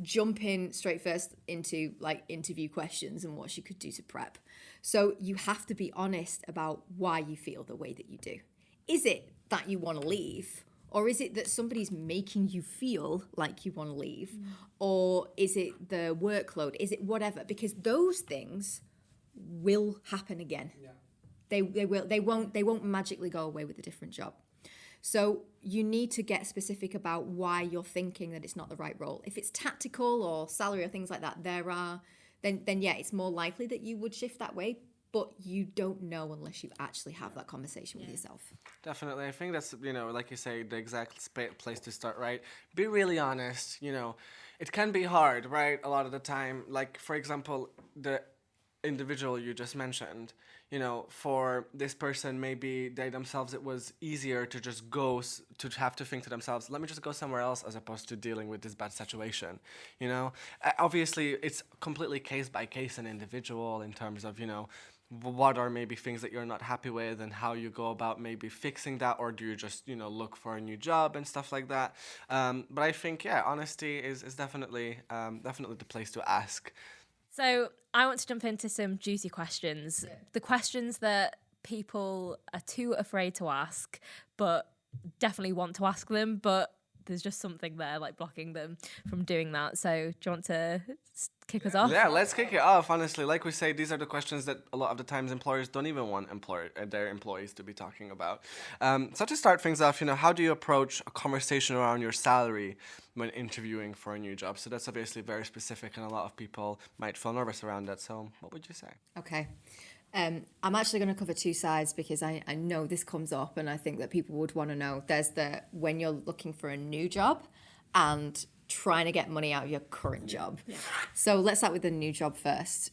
jumping straight first into like interview questions and what she could do to prep. So you have to be honest about why you feel the way that you do. Is it that you want to leave? Or is it that somebody's making you feel like you want to leave? Or is it the workload? Is it whatever? Because those things will happen again. Yeah. They will. They won't magically go away with a different job. So you need to get specific about why you're thinking that it's not the right role. If it's tactical or salary or things like that, then yeah, it's more likely that you would shift that way. But you don't know unless you actually have that conversation with yourself. Definitely. I think that's, like you say, the exact place to start, right? Be really honest. It can be hard, right? A lot of the time. Like, for example, the individual you just mentioned, for this person, maybe they themselves, it was easier to just go, to have to think to themselves, let me just go somewhere else, as opposed to dealing with this bad situation, Obviously, it's completely case by case and individual in terms of, what are maybe things that you're not happy with and how you go about maybe fixing that, or do you just, look for a new job and stuff like that. But I think, honesty is definitely the place to ask. So I want to jump into some juicy questions. Yeah. The questions that people are too afraid to ask, but definitely want to ask them, but there's just something there like blocking them from doing that. So do you want to kick us off? Yeah, let's kick it off. Honestly, like we say, these are the questions that a lot of the times employers don't even want their employees to be talking about. So to start things off, how do you approach a conversation around your salary when interviewing for a new job? So that's obviously very specific, and a lot of people might feel nervous around that. So what would you say? Okay. I'm actually going to cover two sides, because I know this comes up and I think that people would want to know. There's the when you're looking for a new job and trying to get money out of your current job. Yeah. So let's start with the new job first.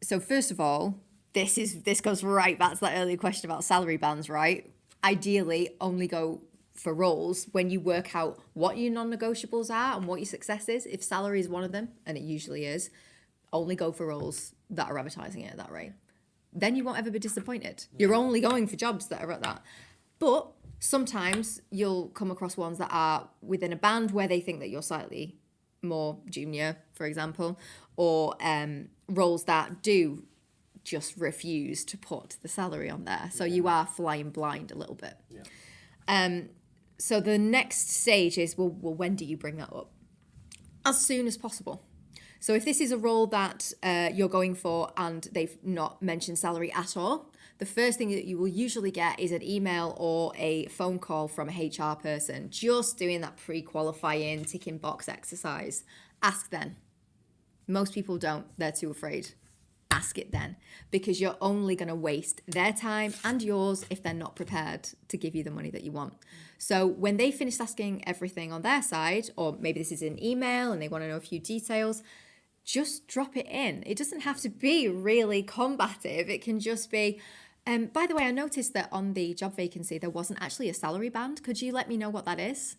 So first of all, this goes right back to that earlier question about salary bands, right? Ideally, only go for roles when you work out what your non-negotiables are and what your success is. If salary is one of them, and it usually is, only go for roles that are advertising it at that rate. Then you won't ever be disappointed. You're only going for jobs that are at that. But sometimes you'll come across ones that are within a band where they think that you're slightly more junior, for example, or roles that do just refuse to put the salary on there. So you are flying blind a little bit. Yeah. So the next stage is, well, when do you bring that up? As soon as possible. So if this is a role that you're going for and they've not mentioned salary at all, the first thing that you will usually get is an email or a phone call from a HR person, just doing that pre-qualifying ticking box exercise. Ask then. Most people don't. They're too afraid. Ask it then, because you're only going to waste their time and yours if they're not prepared to give you the money that you want. So when they finish asking everything on their side, or maybe this is an email and they want to know a few details, just drop it in. It doesn't have to be really combative. It can just be, by the way, I noticed that on the job vacancy, there wasn't actually a salary band. Could you let me know what that is?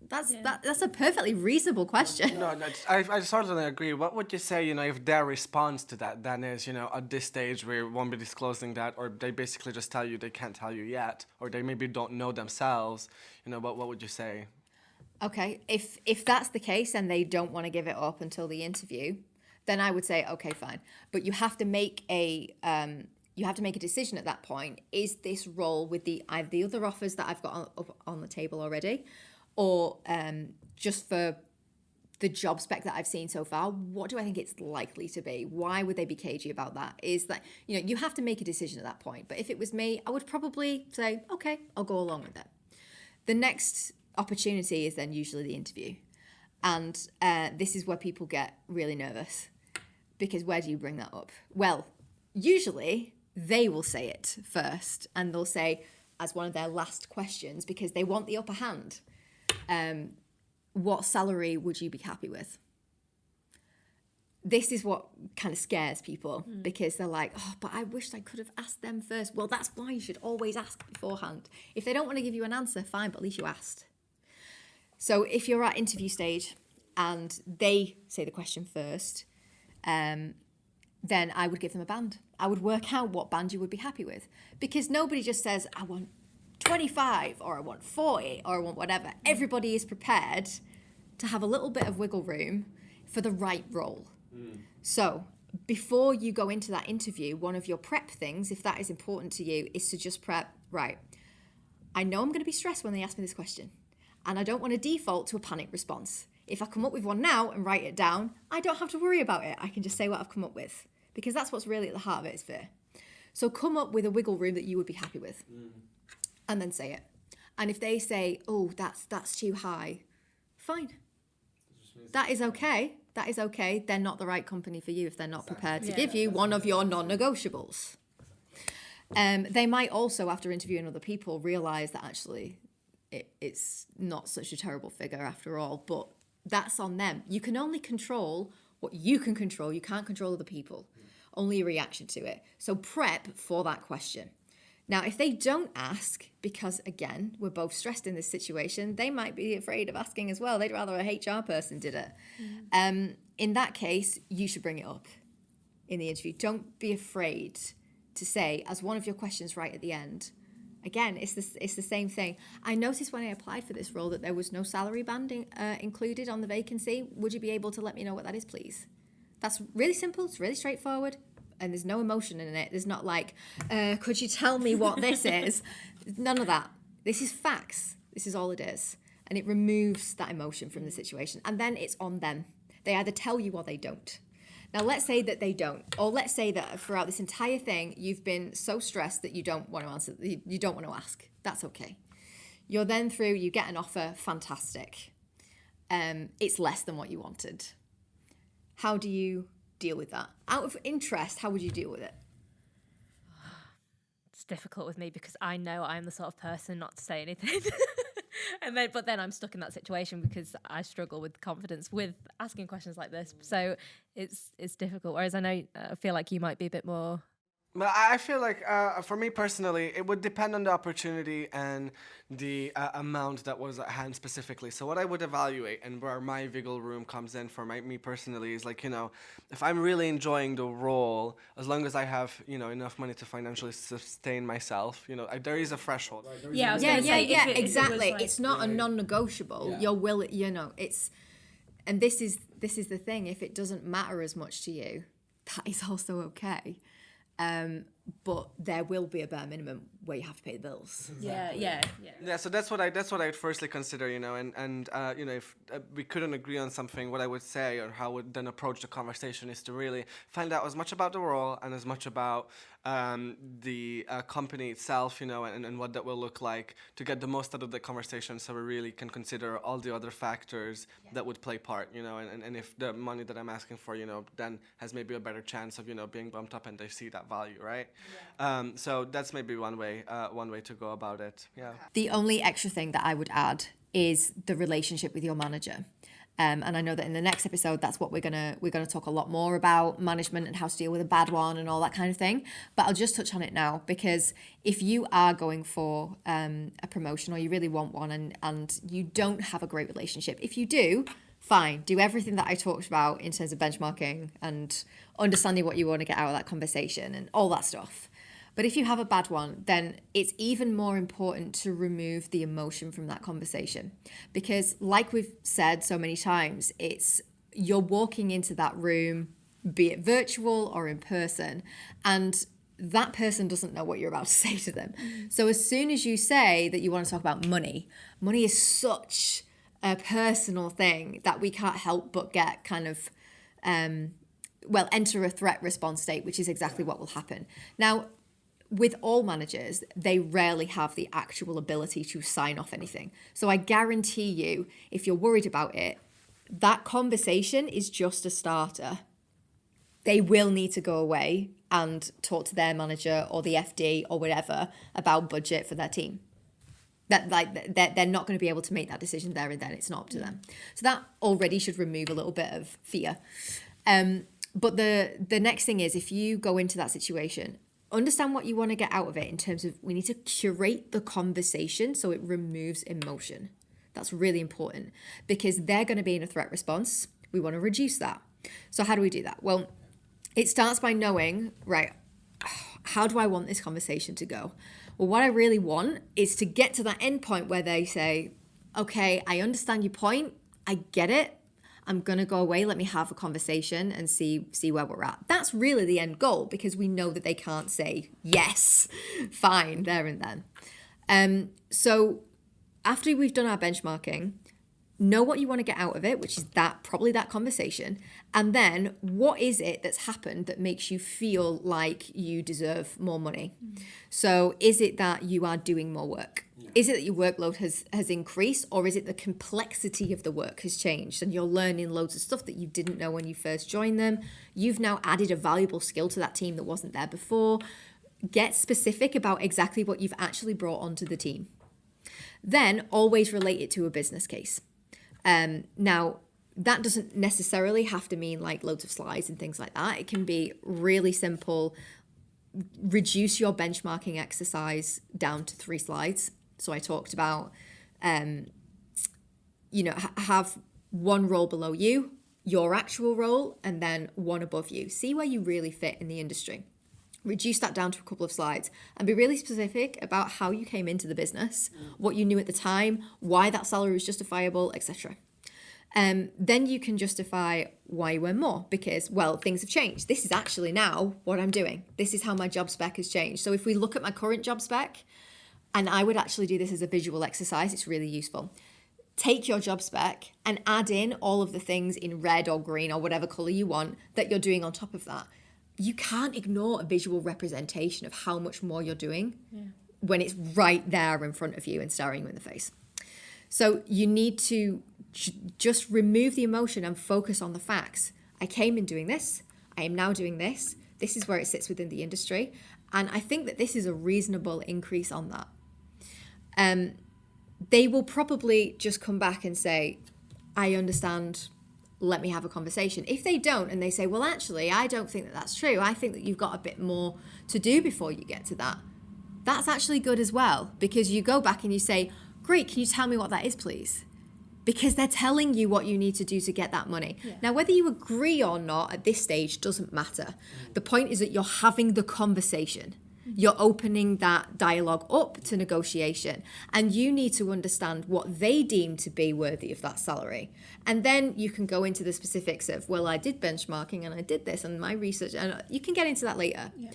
That's a perfectly reasonable question. No, I certainly agree. What would you say, if their response to that then is, at this stage we won't be disclosing that, or they basically just tell you they can't tell you yet, or they maybe don't know themselves, what would you say? Okay, if that's the case and they don't want to give it up until the interview, then I would say, okay, fine. But you have to make a decision at that point. Is this role with either the other offers that I've got up on the table already, or just for the job spec that I've seen so far, what do I think it's likely to be? Why would they be cagey about that? Is that, you have to make a decision at that point. But if it was me, I would probably say, okay, I'll go along with it. The next opportunity is then usually the interview. And this is where people get really nervous, because where do you bring that up? Well, usually they will say it first, and they'll say as one of their last questions, because they want the upper hand, what salary would you be happy with? This is what kind of scares people, because they're like, oh, but I wish I could have asked them first. Well, that's why you should always ask beforehand. If they don't want to give you an answer, fine, but at least you asked. So if you're at interview stage and they say the question first, then I would give them a band. I would work out what band you would be happy with, because nobody just says, I want 25 or I want 40 or I want whatever. Everybody is prepared to have a little bit of wiggle room for the right role. So before you go into that interview, one of your prep things, if that is important to you, is to just prep, right, I know I'm going to be stressed when they ask me this question, and I don't want to default to a panic response. If I come up with one now and write it down, I don't have to worry about it. I can just say what I've come up with, because that's what's really at the heart of it, is fear. So come up with a wiggle room that you would be happy with, and then say it. And if they say, oh, that's too high, fine. That is okay. That is okay. They're not the right company for you if they're not prepared to give you one of your non-negotiables. They might also, after interviewing other people, realise that actually it's not such a terrible figure after all, but that's on them. You can only control what you can control. You can't control other people, only a reaction to it. So prep for that question. Now, if they don't ask, because again, we're both stressed in this situation, they might be afraid of asking as well. They'd rather a HR person did it. In that case, you should bring it up in the interview. Don't be afraid to say, as one of your questions right at the end, again, it's the same thing. I noticed when I applied for this role that there was no salary banding included on the vacancy. Would you be able to let me know what that is, please? That's really simple. It's really straightforward. And there's no emotion in it. There's not like, could you tell me what this is? None of that. This is facts. This is all it is. And it removes that emotion from the situation. And then it's on them. They either tell you or they don't. Now, let's say that they don't. Or let's say that throughout this entire thing, you've been so stressed that you don't want to answer, you don't want to ask. That's okay. You're then through, you get an offer, fantastic. It's less than what you wanted. How do you deal with that? Out of interest, how would you deal with it? It's difficult with me because I know I'm the sort of person not to say anything. But then I'm stuck in that situation because I struggle with confidence with asking questions like this. So it's difficult. Whereas I feel like you might be a bit more. But I feel like, for me personally, it would depend on the opportunity and the amount that was at hand specifically. So what I would evaluate and where my wiggle room comes in for me personally is like, if I'm really enjoying the role, as long as I have, enough money to financially sustain myself, there is a threshold. Right? Yeah, Exactly. Like, it's not a non-negotiable. Yeah. Your will, it's, and this is the thing. If it doesn't matter as much to you, that is also okay. But there will be a bare minimum where you have to pay the bills. Yeah. So that's what I'd firstly consider, and if we couldn't agree on something, what I would say or how I would then approach the conversation is to really find out as much about the role and as much about the company itself, and what that will look like to get the most out of the conversation, so we really can consider all the other factors that would play part, and if the money that I'm asking for, then has maybe a better chance of, being bumped up and they see that value, right? Yeah. So that's maybe one way to go about it. Yeah. The only extra thing that I would add is the relationship with your manager. And I know that in the next episode, that's what we're gonna talk a lot more about, management and how to deal with a bad one and all that kind of thing. But I'll just touch on it now, because if you are going for a promotion or you really want one and you don't have a great relationship, if you do, fine, do everything that I talked about in terms of benchmarking and understanding what you want to get out of that conversation and all that stuff. But if you have a bad one, then it's even more important to remove the emotion from that conversation. Because like we've said so many times, you're walking into that room, be it virtual or in person, and that person doesn't know what you're about to say to them. So as soon as you say that you want to talk about money is such a personal thing that we can't help but get kind of, enter a threat response state, which is exactly what will happen. Now, with all managers, they rarely have the actual ability to sign off anything. So I guarantee you, if you're worried about it, that conversation is just a starter. They will need to go away and talk to their manager or the FD or whatever about budget for their team. That they're not going to be able to make that decision there and then. It's not up to them. So that already should remove a little bit of fear. But the next thing is, if you go into that situation, understand what you want to get out of it in terms of, we need to curate the conversation so it removes emotion. That's really important because they're going to be in a threat response. We want to reduce that. So how do we do that? Well, it starts by knowing, right, how do I want this conversation to go? Well, what I really want is to get to that end point where they say, okay, I understand your point. I get it. I'm going to go away. Let me have a conversation and see where we're at. That's really the end goal because we know that they can't say, yes, fine, there and then. So after we've done our benchmarking, know what you want to get out of it, which is probably that conversation. And then what is it that's happened that makes you feel like you deserve more money? So is it that you are doing more work? Yeah. Is it that your workload has increased, or is it the complexity of the work has changed and you're learning loads of stuff that you didn't know when you first joined them? You've now added a valuable skill to that team that wasn't there before. Get specific about exactly what you've actually brought onto the team. Then always relate it to a business case. Now, that doesn't necessarily have to mean like loads of slides and things like that. It can be really simple. Reduce your benchmarking exercise down to 3 slides. So I talked about, have one role below you, your actual role, and then one above you. See where you really fit in the industry. Reduce that down to a couple of slides and be really specific about how you came into the business, what you knew at the time, why that salary was justifiable, etc. Then you can justify why you earn more because, well, things have changed. This is actually now what I'm doing. This is how my job spec has changed. So if we look at my current job spec, and I would actually do this as a visual exercise, it's really useful. Take your job spec and add in all of the things in red or green or whatever color you want that you're doing on top of that. You can't ignore a visual representation of how much more you're doing when it's right there in front of you and staring you in the face. So you need to just remove the emotion and focus on the facts. I came in doing this. I am now doing this. This is where it sits within the industry. And I think that this is a reasonable increase on that. They will probably just come back and say, I understand. Let me have a conversation. If they don't and they say, well, actually, I don't think that that's true. I think that you've got a bit more to do before you get to that. That's actually good as well, because you go back and you say, great, can you tell me what that is, please? Because they're telling you what you need to do to get that money. Yeah. Now, whether you agree or not at this stage doesn't matter. The point is that you're having the conversation. You're opening that dialogue up to negotiation, and you need to understand what they deem to be worthy of that salary. And then you can go into the specifics of, well, I did benchmarking and I did this and my research, and you can get into that later. Yeah.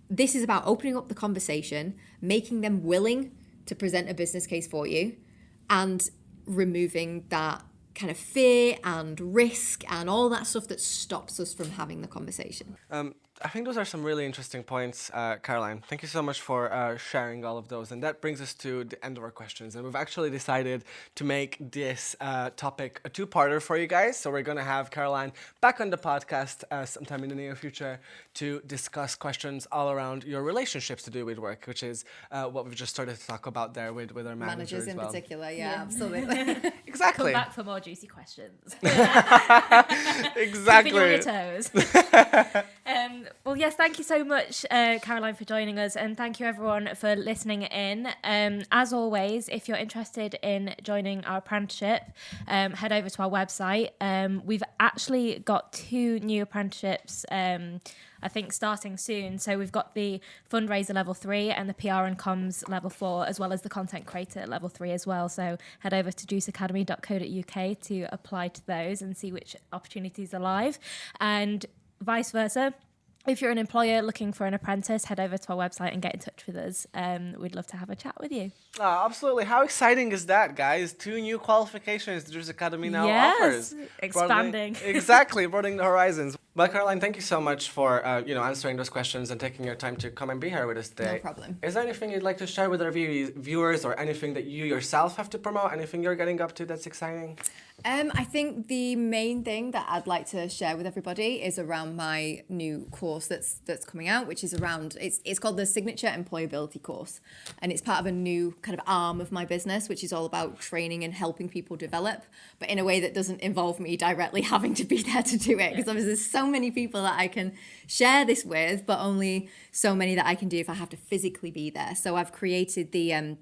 This is about opening up the conversation, making them willing to present a business case for you, and removing that kind of fear and risk and all that stuff that stops us from having the conversation. I think those are some really interesting points, Caroline. Thank you so much for sharing all of those. And that brings us to the end of our questions. And we've actually decided to make this topic a 2-parter for you guys. So we're going to have Caroline back on the podcast sometime in the near future to discuss questions all around your relationships to do with work, which is what we've just started to talk about there with our managers in well. particular. Yeah, absolutely. Exactly. Come back for more juicy questions. Exactly. Keeping you on your toes. Well, yes, thank you so much, Caroline, for joining us, and thank you everyone for listening in. As always, if you're interested in joining our apprenticeship, head over to our website. We've actually got 2 new apprenticeships, I think, starting soon. So we've got the fundraiser level 3 and the PR and comms level 4, as well as the content creator level 3 as well. So head over to juiceacademy.co.uk to apply to those and see which opportunities are live, and vice versa. if you're an employer looking for an apprentice, head over to our website and get in touch with us. We'd love to have a chat with you. Absolutely. How exciting is that, guys? 2 new qualifications the Druze Academy now offers. Expanding. Exactly, broadening the horizons. Well, Caroline, thank you so much for answering those questions and taking your time to come and be here with us today. No problem. Is there anything you'd like to share with our viewers, or anything that you yourself have to promote? Anything you're getting up to that's exciting? I think the main thing that I'd like to share with everybody is around my new course that's coming out, which is around, it's called the Signature Employability course, and it's part of a new kind of arm of my business, which is all about training and helping people develop, but in a way that doesn't involve me directly having to be there to do it, because obviously there's so many people that I can share this with, but only so many that I can do if I have to physically be there. So I've created the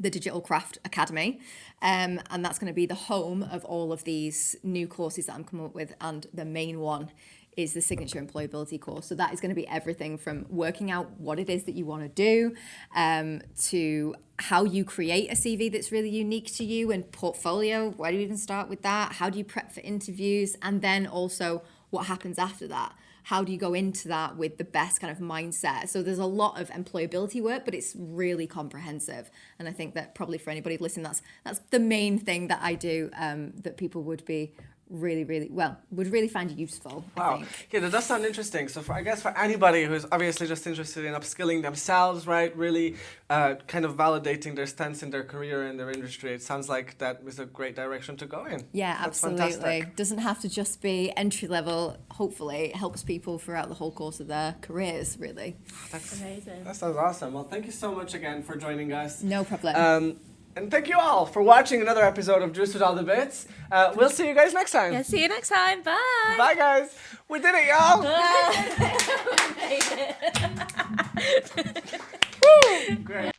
Digital Craft Academy, and that's going to be the home of all of these new courses that I'm coming up with, and the main one is the Signature Employability course. So that is going to be everything from working out what it is that you want to do, to how you create a CV that's really unique to you, and portfolio, where do you even start with that? How do you prep for interviews? And then also what happens after that? How do you go into that with the best kind of mindset? So there's a lot of employability work, but it's really comprehensive. And I think that probably for anybody listening, that's the main thing that I do, that people would be would really find useful. Wow. I think. Yeah, that does sound interesting. So I guess for anybody who's obviously just interested in upskilling themselves, right, really kind of validating their stance in their career and their industry, it sounds like that was a great direction to go in. Yeah, That's absolutely. fantastic. Doesn't have to just be entry level. Hopefully it helps people throughout the whole course of their careers, really. That's amazing. That sounds awesome. Well, thank you so much again for joining us. No problem. And thank you all for watching another episode of Juice with All the Bits. We'll see you guys next time. Yeah, see you next time. Bye. Bye, guys. We did it, y'all. Woo! Great.